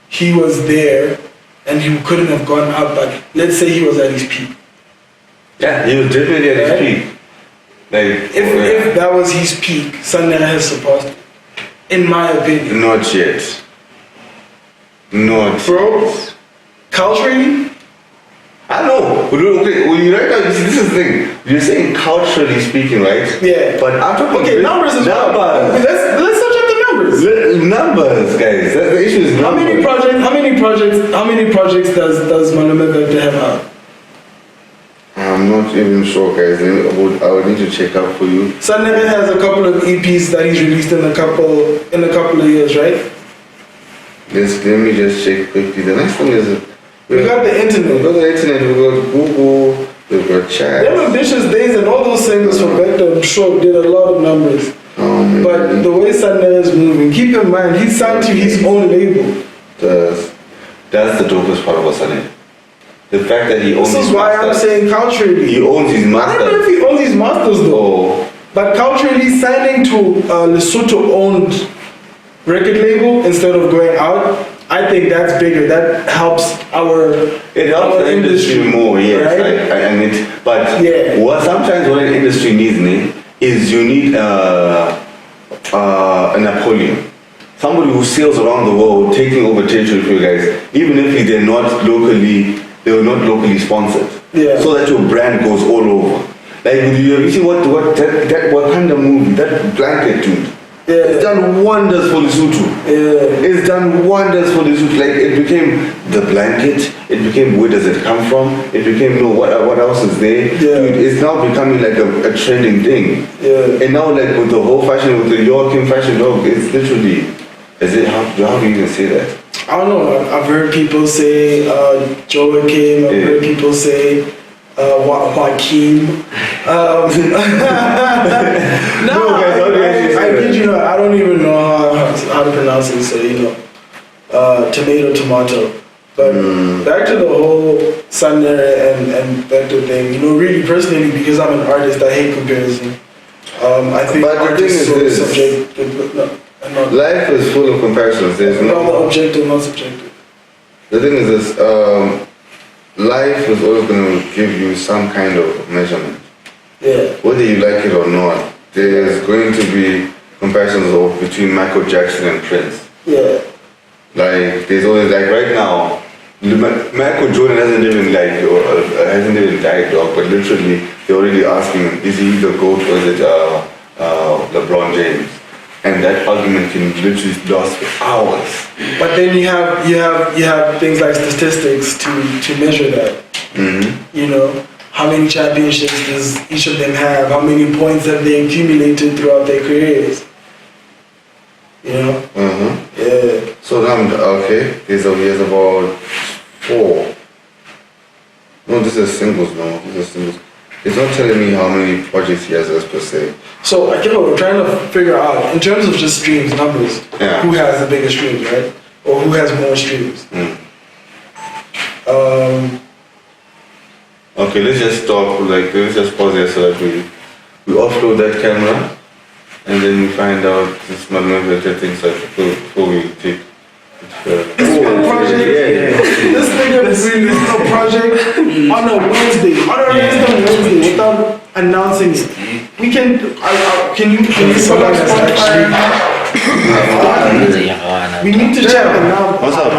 he was there and he couldn't have gone out, but let's say he was at his peak. Yeah, he was definitely at his peak. Like, if that was his peak, Sanere has surpassed it. In my opinion. Not yet. Not Bro, yet. culturally? I know. Okay, well, right now, this is the thing. You're saying culturally speaking, right? Yeah. But I'm talking Okay, numbers is well. numbers. Let's touch up the numbers. Numbers, guys. The issue is numbers. How many projects does Malome Vector have out? I'm not even sure, guys. I would need to check up for you. Sanere has a couple of EPs that he's released in a couple of years, right? Let me just check quickly. The next thing is We got the internet. We got the internet. We got Google. We've got chat. Them Ambitious Days and all those singles for Vector, I'm sure, did a lot of numbers. But the way Sanere is moving, keep in mind, he signed to his own label. That's the dopest part about Sanere. The fact that he owns This is why I'm saying culturally. He owns his I master. don't know if he owns his masters though. Oh. But culturally, signing to Lesotho owned record label instead of going out, I think that's bigger. That helps It helps the industry more, yes. Right? But yeah. Sometimes what an industry needs is you need a Napoleon. Somebody who sails around the world taking over territory for you guys, even if they were not locally sponsored. Yeah. So that your brand goes all over. Like you see what kind of movie, that blanket dude. Yeah. It's done wonders for Lesotho. Yeah. It's done wonders for Lesotho. Like it became the blanket. It became where does it come from? It became what else is there? Yeah. Dude, it's now becoming like a trending thing. Yeah. And now like with the whole fashion, with the Joachim fashion dog, it's literally. How do you even say that? I don't know. I've heard people say Joachim. I've heard people say Joaquin. No, guys, how do you actually say I that? kid you not. I don't even know how to pronounce it. So tomato. But back to the whole Sanere and Vector thing. Really personally, because I'm an artist, I hate comparison. I think But the thing artists is are this. subjective. Life is full of comparisons. There's no objective, not subjective. The thing is this, life is always going to give you some kind of measurement. Yeah. Whether you like it or not, there's going to be comparisons between Michael Jackson and Prince. Yeah. Like, there's always, like right now, Michael Jordan hasn't even died, dog, but literally, they're already asking him, is he the GOAT or is it LeBron James? And that argument can literally last for hours. But then you have things like statistics to measure that. Mm-hmm. How many championships does each of them have? How many points have they accumulated throughout their careers? Mm-hmm. Yeah. So now, okay, he has about 4. No, this is singles, no. This is singles. It's not telling me how many projects he has as per se. So I we're trying to figure out in terms of just streams numbers, Yeah. who has the biggest streams, right? Or who has more streams? Okay, let's just stop. Like, let's just pause there so that we offload that camera, and then we find out this Malome Vector things before we take. This one project, this nigga released a project on a Wednesday, on a random Wednesday without announcing it. We can, can you put up Spotify? We need to check it now. What's up?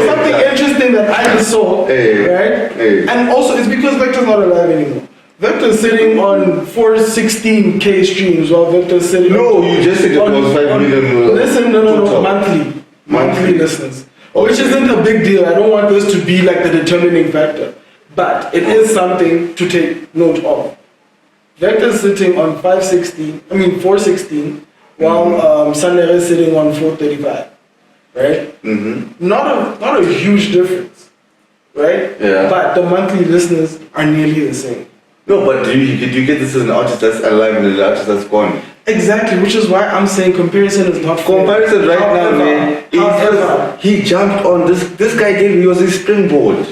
Something interesting that I just saw, right? And also it's because Vector's not alive anymore. Vector's sitting on 416k streams while Vector's sitting No, you just said it was 5 million. Listen, no, monthly listeners. Which isn't a big deal. I don't want this to be like the determining factor. But it is something to take note of. Vector's sitting on 416, while Sanere is sitting on 435. Right? Not a huge difference. Right? Yeah. But the monthly listeners are nearly the same. No, but do you get this as an artist that's alive and an artist that's gone? Exactly, which is why I'm saying comparison is not fair. Comparison right now, man. However, He jumped on this guy he was his springboard.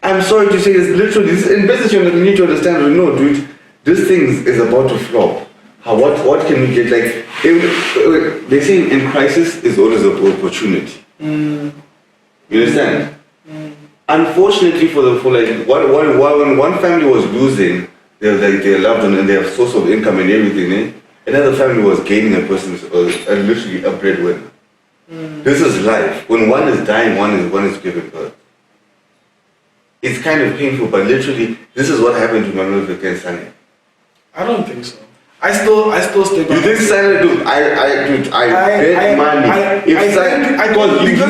I'm sorry to say it's literally this in business you need to understand, no, dude, this thing is about to flop. What can we get? Like they say in crisis is always an opportunity. You understand? Unfortunately when one family was losing their loved one and their source of income and everything, another family was gaining a person's literally a breadwinner. This is life. When one is dying, one is giving birth. It's kind of painful, but literally this is what happened to Malome Vector and Sanere. I don't think so. I still stick. You think Sanere, dude? I bet money. Because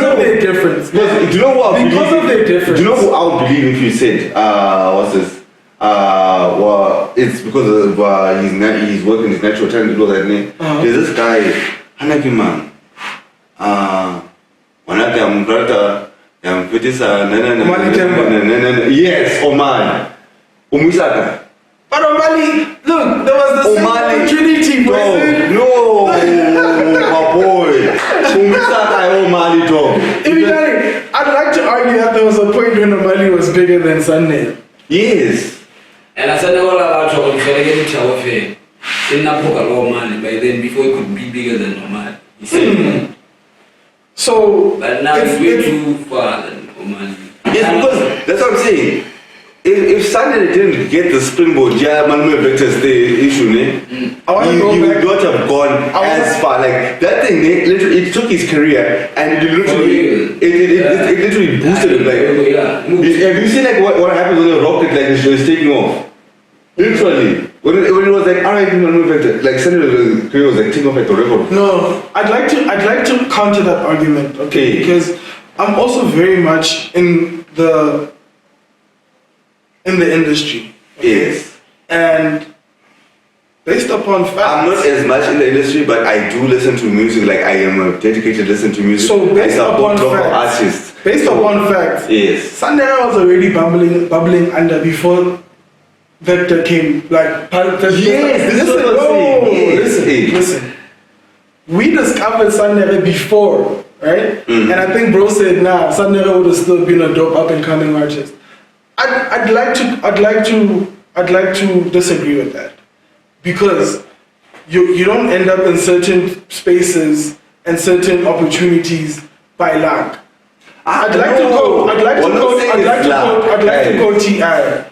of their difference. Do you know what? Because of their difference. Do you know who I would believe if you said, what's this? Well, it's because of he's working his natural talent. You know that name. There's this guy, Hanaki man. Wanaka Mbrata, Yampitisa, yes, Oman. Umisaka. But Omali, look, there was the same opportunity, bro. No, my boy. Umisaka, Omali, dog. I'd like to argue that there was a point when Omali was bigger than Sanere. Yes. And I said, all about to get tower fair. In Napoka Omali, by then before it could be bigger than Omali. He said, so, but now it's way too far than Omali. Yes, because that's what I'm saying. If Sanere didn't get the springboard, Malome Vector's the issue, he would not have gone as far. Like that thing, literally, it took his career and it literally boosted it. Like, have you seen like what happens when a rocket like is taking off? Literally, when it was like alright, Malome Vector, like Sanere's career was like taking off like the record. No, I'd like to counter that argument, okay? Because I'm also very much in the industry. Okay? Yes. And based upon facts. I'm not as much in the industry, but I do listen to music. Like I am a dedicated listener to music. So based upon artists. Based upon facts. Yes. Sanere was already bubbling under before Vector came. Like listen. We discovered Sanere before, right? And I think bro said, nah, Sanere would have still been a dope up and coming artist. I'd like to disagree with that, because you don't end up in certain spaces and certain opportunities by luck. I'd like to quote T.I.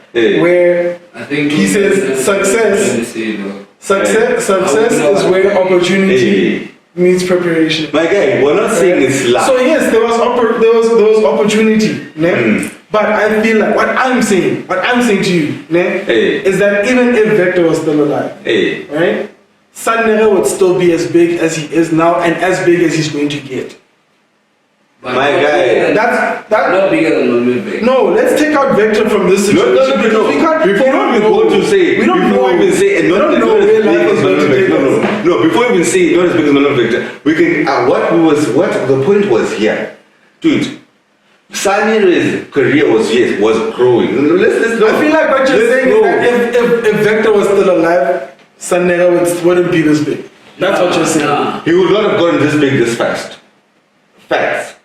where I think he says success is where opportunity meets preparation. My guy, we're not saying it's luck. So yes, there was opportunity, but I feel like what I'm saying to you, is that even if Vector was still alive, right, Sanere would still be as big as he is now and as big as he's going to get. But my guy, that's not bigger than Malome Vector. No, let's take out Vector from this situation. No. Before we go to say, we don't know. Even say, and not know where life is going to take us. No, before we even say not as big as Malome Vector, we can. What the point was here, dude. Sanere's career was growing. Let's I feel like what you're saying is that if Vector was still alive, Sanere wouldn't be this big. That's what you're saying. He would not have gotten this big this fast. Facts.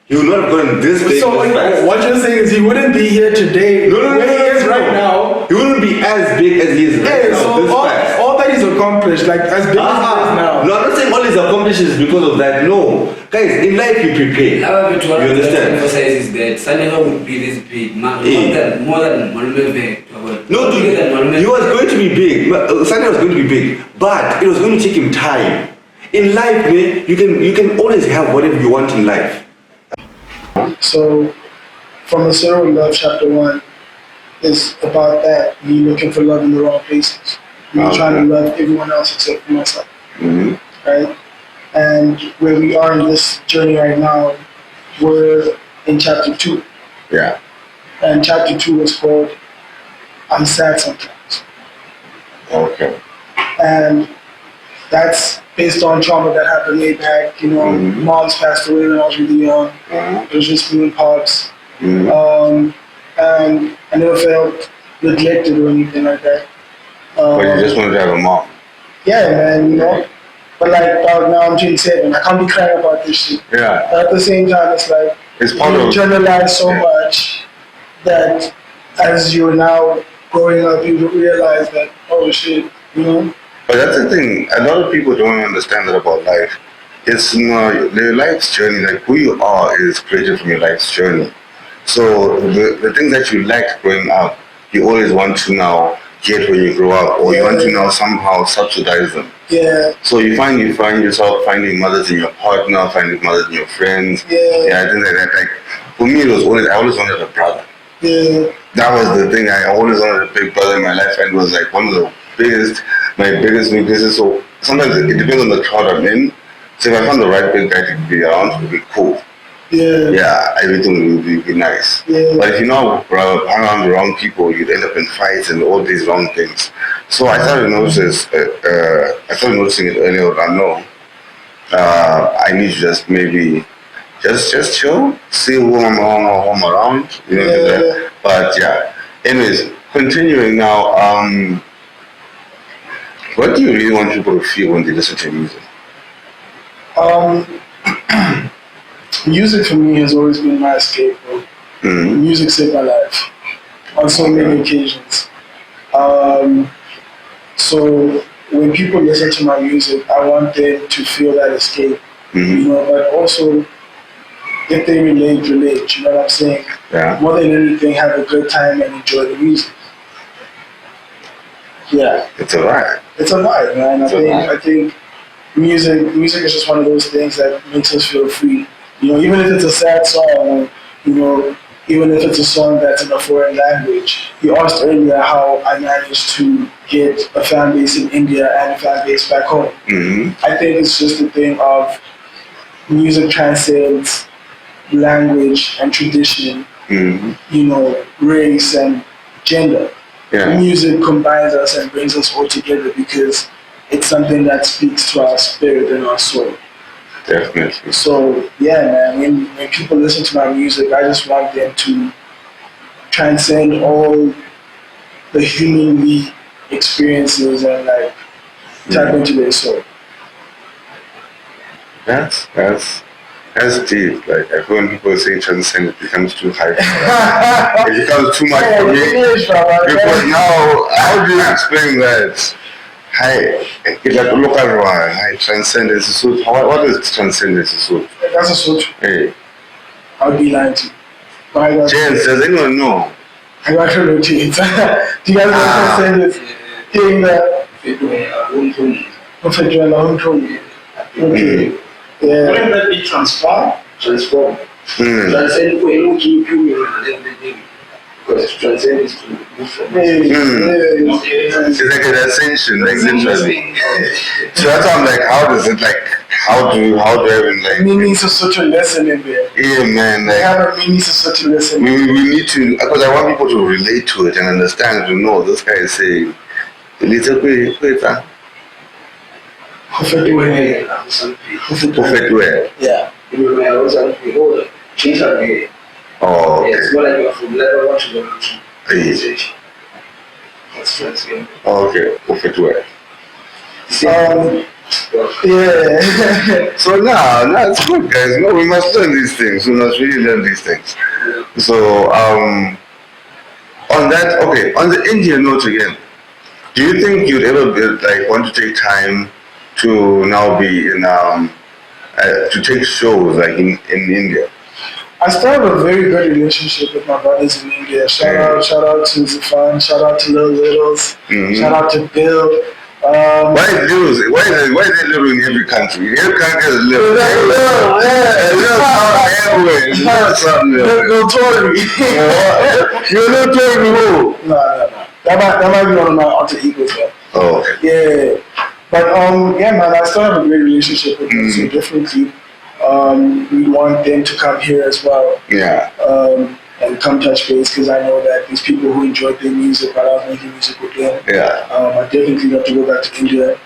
He would not have gotten this big So this fast. what you're saying is he wouldn't be here today where he is right now. He wouldn't be as big as he is right now. So this fast. all that he's accomplished, like as big as he is now. No, I'm not saying all his accomplishments because of that. No. Guys, in life you prepare. However, You understand? emphasize is that Sanere would be this big, more than Malome Vector. No, dude, he was going to be big. Sanere was going to be big, but it was going to take him time. In life, man, you can always have whatever you want in life. So, from the Zero Love Chapter 1 is about that, me looking for love in the wrong places. Me trying to love everyone else except for myself. Mm-hmm. Right? And where we are in this journey right now, we're in Chapter 2. Yeah. And Chapter 2 is called I'm Sad Sometimes. Okay. And that's based on trauma that happened way back. You know, mom's passed away when I was really young. It was just me and pops. And I never felt neglected or anything like that. But you just wanted to have a mom. Yeah, man, you know. But like, dog, now I'm 27. I can't be crying about this shit. Yeah. But at the same time, it's like, It's part you of internalize so much that as you're now growing up, you realize that, oh shit, you know. But that's the thing. A lot of people don't understand that about life. It's not their life's journey. Like who you are is created from your life's journey. So the things that you liked growing up, you always want to now get when you grow up, or you want to now somehow subsidize them. Yeah. So you find yourself finding mothers in your partner, finding mothers in your friends. Yeah. Things like that. Like for me, I always wanted a brother. Yeah. That was the thing. I always wanted a big brother in my life, and it was like one of the my biggest weaknesses. So sometimes it depends on the crowd I'm in. So if I found the right big guy to be around, it would be cool. Yeah. Yeah, everything would be nice. Yeah. But if you know hang around the wrong people, you'd end up in fights and all these wrong things. So I started noticing it earlier on. I know I need to just maybe just chill, see who I'm around, you know. Yeah. But yeah. Anyways, continuing now. What do you really want people to feel when they listen to music? Music for me has always been my escape, bro. Music saved my life on so many occasions. So when people listen to my music, I want them to feel that escape, you know, but also if they relate, you know what I'm saying? Yeah. More than anything, have a good time and enjoy the music. Yeah. It's a vibe. It's a vibe, man. I think music is just one of those things that makes us feel free. You know, even if it's a sad song, you know, even if it's a song that's in a foreign language. You asked earlier how I managed to get a fan base in India and a fan base back home. I think it's just a thing of music transcends language and tradition, you know, race and gender. Yeah. Music combines us and brings us all together because it's something that speaks to our spirit and our soul. Definitely. So yeah, man, when people listen to my music, I just want them to transcend all the humanly experiences and like tap into their soul. That's deep. Like I feel when people say transcend, it becomes too high. It becomes too much for me. Because now, how do you explain that? Hi, it's like look everyone. Hi, transcendence is so. What is transcendence is so? That's a sort. Hey, I would be lying to you. James, does anyone know? I got to rotate. Do you guys understand this thing that? Okay. Yeah. Wouldn't that be transform? Transform. Transcend because to transcend is to move from. It's like an ascension, like literally. So that's why I'm like, how do I even like? Meanings of such a lesson in there. Yeah, man. They have a meanings of such a lesson. We need to, because I want people to relate to it and understand to know this guy is saying, little bit, Perfect way. perfect way. Yeah. Oh, okay. Yes, when I go from level 1 to level 2. Hey. That's yeah. Oh, okay. Perfect way. Yeah. So now it's good, guys. No, we must learn these things. We must really learn these things. So on that, okay, on the Indian note again, do you think you'd ever be, like want to take time to now be in to take shows like in India? I still have a very good relationship with my brothers in India. Shout out to Zafan, shout out to Lil Littles, shout out to Bill. Why is Littles? Why is there Little in every country? Every country has Little. Little Thorii. You're not telling me who? No. That might be one of my alter egos, man. Oh, okay. Yeah. But yeah, man, I still have a great relationship with them. So definitely, we want them to come here as well. Yeah. And come touch base because I know that these people who enjoyed their music while I was making music with them. Yeah. I definitely have to go back to India.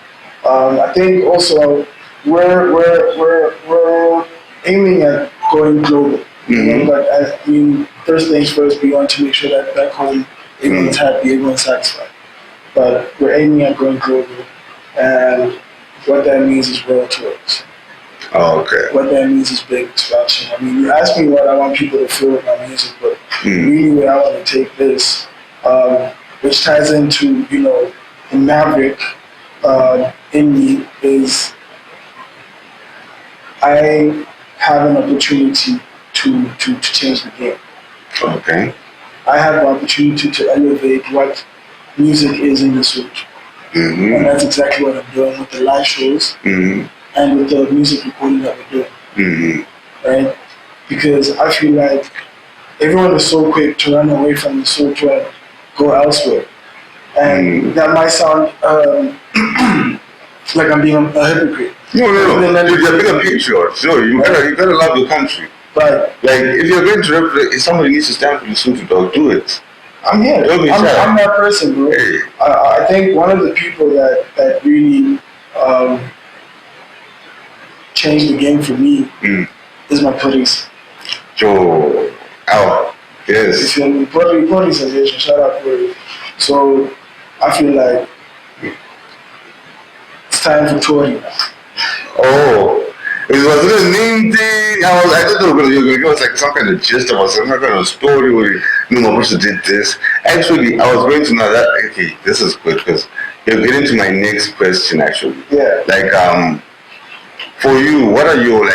I think also we're aiming at going global. You know, but I mean, first things first, we want to make sure that back home everyone's happy, everyone's satisfied. But we're aiming at going global, and what that means is world tours. Oh, okay. What that means is big expansion. I mean, you ask me what I want people to feel with my music, but really where I want to take this, which ties into, you know, the Maverick in me is I have an opportunity to change the game. Okay. I have the opportunity to elevate what music is in Lesotho. And that's exactly what I'm doing with the live shows. And with the music recording that we're doing, right? Because I feel like everyone is so quick to run away from Lesotho and go elsewhere, and that might sound like I'm being a hypocrite. No. You're being a patriot. So you gotta love your country. But like, if you're going to represent, if somebody needs to stand for Lesotho, dog, do it. I'm here. Don't be shy. I'm that person, bro. Hey. I think one of the people that really changed the game for me is my police. Joe, yes. Police association, shout out Thorii. So I feel like it's time for Thorii now. Oh, it was a name thing. I thought you were going to give us like some kind of gist about some kind of story where my person did this. Actually, I was going to know that. Okay, this is good because you're getting to my next question. Actually, Yeah. Like for you, what are your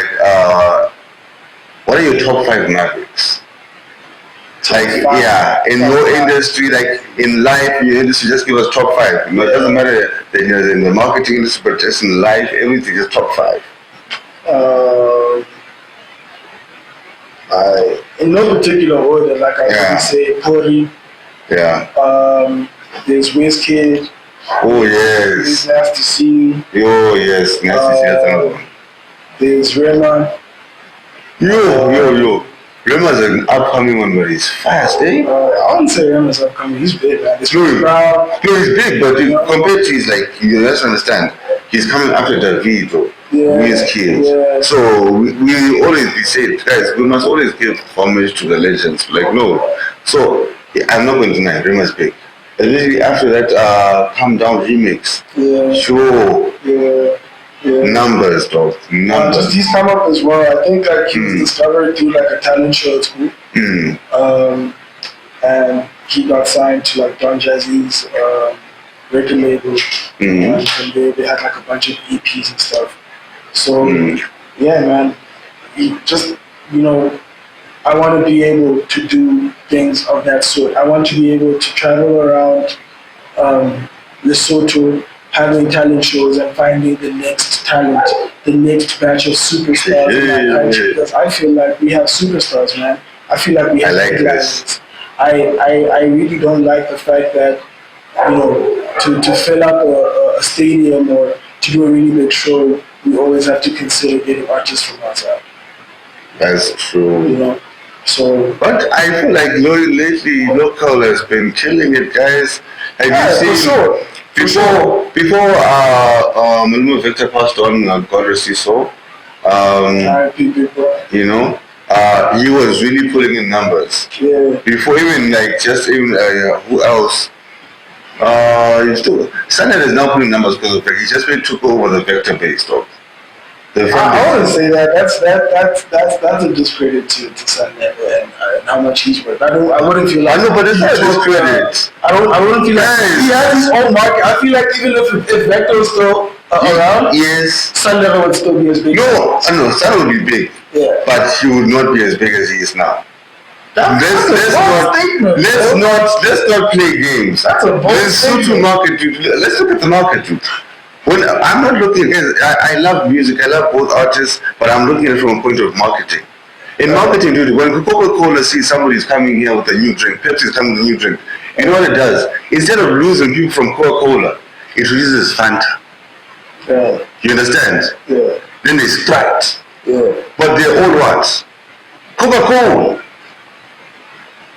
top 5 Mavericks? Like, yeah, in your industry, like in life, your industry, just give us top 5. You know, it doesn't matter that you're in the marketing industry, but just in life, everything, just top 5. In no particular order, like I already say, Thorii. Yeah. There's Wizkid. Oh, There's yes. Nasty C. Oh, yes. Nasty C, that's another one. There's Rema. Yo. Rema's an upcoming one, but he's fast, eh? I wouldn't say Rema's upcoming. He's big, man. It's No, proud. he's big, but compared to his, like, you just understand, he's coming after David, bro. His kids. Yeah. So we always be said, guys, we must always give homage to the legends. Like, no. So I'm not going to deny Rema's big. Especially after that Calm Down remix. Yeah. Sure. Yeah. Numbers, dog. Numbers. He's come up as well. I think like he was discovered through like a talent show at school. And he got signed to like Don Jazzy's record label. And from there they had like a bunch of EPs and stuff. So yeah, man. Just, you know, I want to be able to do things of that sort. I want to be able to travel around Lesotho, having talent shows and finding the next talent, the next batch of superstars in that country. Because I feel like we have superstars, man. I feel like we have headliners. I really don't like the fact that, you know, to fill up a stadium or to do a really big show, we always have to consider getting artists from outside. That's true. You know, so. But I feel like lately local has been killing it, guys. Have you seen? Before Maluma Vector passed on, God rest his soul. You know, he was really pulling in numbers. Yeah. Before even who else? Sanere is now putting numbers because of Vector. He just took over the Vector base, though. I wouldn't say that. That's a discredit to Sanere and how much he's worth. I wouldn't feel like. I know, but it's not a discredit. I wouldn't feel like he has his own market. I feel like even if Vector was still around, yes, Sanere would still be as big. No, Sanere would be big. Yeah. But he would not be as big as he is now. Let's not play games. That's a bold statement. Market. Let's look at the market. When I'm not looking at, I love music. I love both artists, but I'm looking at it from a point of marketing. In marketing, dude, when Coca-Cola sees somebody's coming here with a new drink, Pepsi's coming with a new drink, you know what it does? Instead of losing people from Coca-Cola, it releases Fanta. Yeah. You understand? Yeah. Then they Sprite. Yeah. But they're all what? Coca-Cola.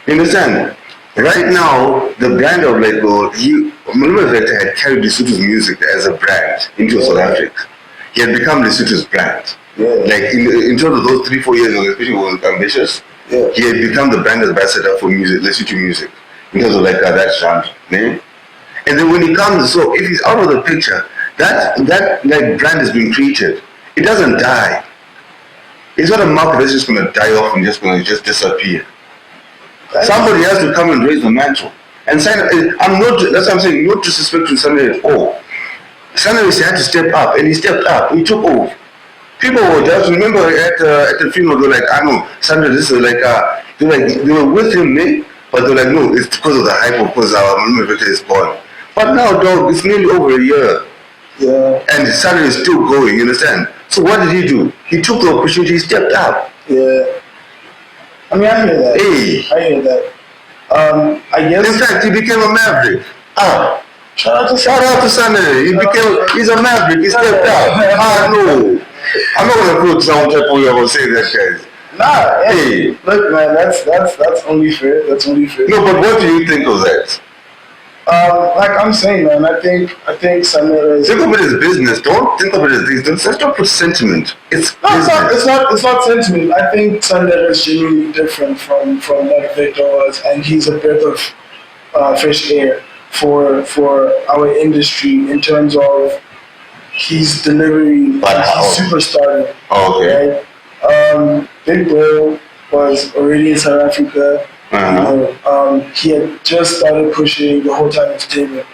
You understand? Right now, the brand of Maluma Vector had carried Lesotho's music as a brand into South Africa. He had become Lesotho's brand. Yeah. Like in terms of those 3-4 years, especially when he was ambitious, he had become the brand ambassador for music, Lesotho music, in terms of that genre. And then when he comes, so if he's out of the picture, that brand has been created. It doesn't die. It's not a market that's just going to die off and just going to disappear. Somebody has to come and raise the mantle. And that's what I'm saying, not disrespect to Sanere at all. Sanere had to step up, and he stepped up. He took over. People were just remember at the funeral, they were like, I know, Sanere, this is they were with him, but they were like, no, it's because of the hype, because our Maluma Vector is gone. But now, dog, it's nearly over a year. Yeah. And Sanere is still going, you understand? So what did he do? He took the opportunity, he stepped up. Yeah. I mean, I hear that. Hey. I hear that. I guess. In fact, he became a Maverick. Shout out to Sanere. He's a Maverick. He stepped up. No. I'm not gonna put some type of way about saying that, guys. Nah. Hey. Look, man, that's only fair. That's only fair. No, but what do you think of that? Like I'm saying, man, I think Sanere is. Think of it as business. Don't think of it as this. Let's not put sentiment. It's business. It's not sentiment. I think Sanere is genuinely different from what Vector was, and he's a breath of fresh air for our industry in terms of his delivery. He's superstar. Okay. Right? Big Bro was already in South Africa. He had just started pushing the whole time entertainment,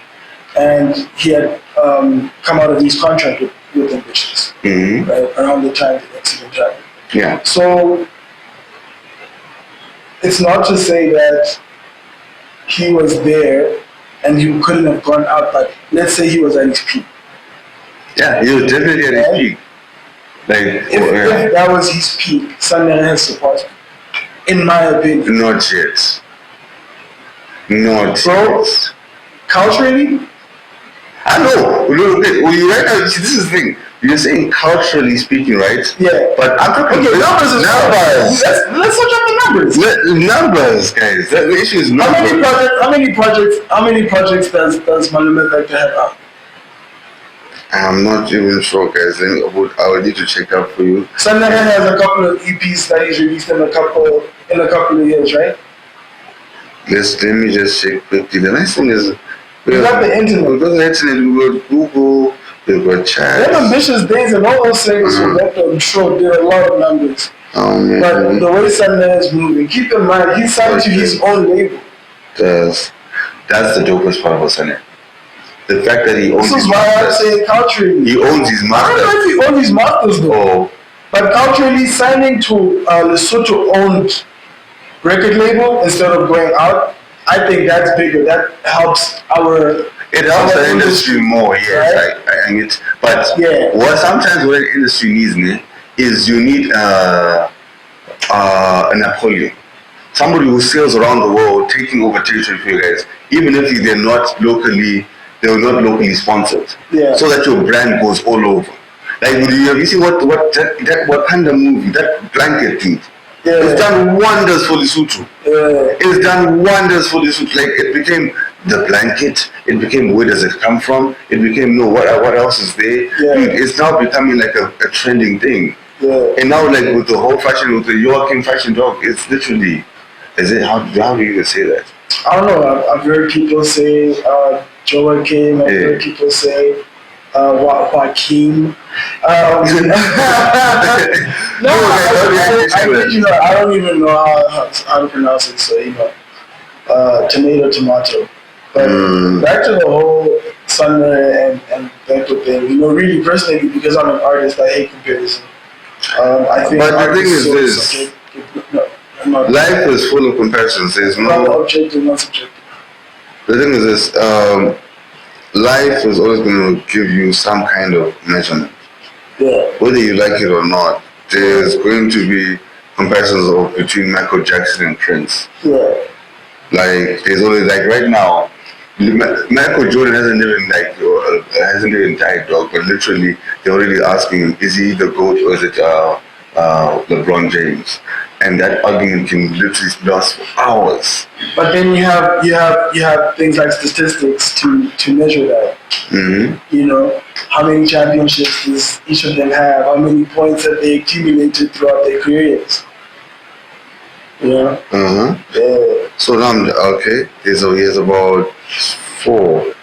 and he had come out of his contract with Ambitious, right around the time the accident happened. Yeah. So it's not to say that he was there and he couldn't have gone out, but let's say he was at his peak. Yeah, he was definitely at his peak. If that was his peak, Sanere has surpassed him. In my opinion. Not yet. Culturally? I know. Look, right now, see, this is the thing. You're saying culturally speaking, right? Yeah. But I'm talking numbers. Let's look at the numbers. Numbers, guys. The issue is numbers. How many projects does Malome Vector have out? I'm not even sure, guys. I would need to check up for you. Sanere has a couple of EPs that he's released in a couple of years, right? Let me just check quickly. The nice thing is we got the internet. We got the internet, we got Google, we got chat. Them Ambitious Days and all those things for Vector, I'm sure, did a lot of numbers. Oh, man. But the way Sanere is moving, keep in mind, he signed to his own label. That's the dopest part about Sanere. The fact that he owns his masters. This is why I'm saying culturally. He owns his masters. I don't know if he owns his masters though. Oh. But culturally, signing to Lesotho-owned record label instead of going out, I think that's bigger. That helps our... It helps the industry more, yes. Right? But sometimes what the industry needs is you need a Napoleon. Somebody who sails around the world taking over territory for you guys, even if they're not locally sponsored. Yeah. So that your brand goes all over. Like you see what Wakanda movie, that blanket thing. Yeah. It's done wonders for Lesotho. Yeah. It's done wonders for Lesotho. Like it became the blanket. It became where does it come from? It became what else is there? Yeah. It's now becoming like a trending thing. Yeah. And now, like with the whole fashion, with the Joaquin fashion dog, it's literally, is it how do you even say that? I don't know. I've heard people say Joaquin. I've heard people say Joaquin. No, I don't even know how to pronounce it. So tomato. But back to the whole Sanere and Vector thing. Really personally, because I'm an artist, I hate comparison. I think. But the thing is this: life is full of comparisons. There's no objective, not subjective. The thing is this: life is always going to give you some kind of measurement. Yeah. Whether you like it or not, there's going to be comparisons between Michael Jackson and Prince. Yeah. Like there's always like right now, Michael Jordan hasn't even died, dog. But literally, they're already asking him, is he the GOAT or is it LeBron James? And that argument can literally last for hours. But then you have things like statistics to measure that. Mm-hmm. How many championships does each of them have? How many points have they accumulated throughout their careers? Yeah. Uh-huh. Yeah. So now, okay, so he has about 4.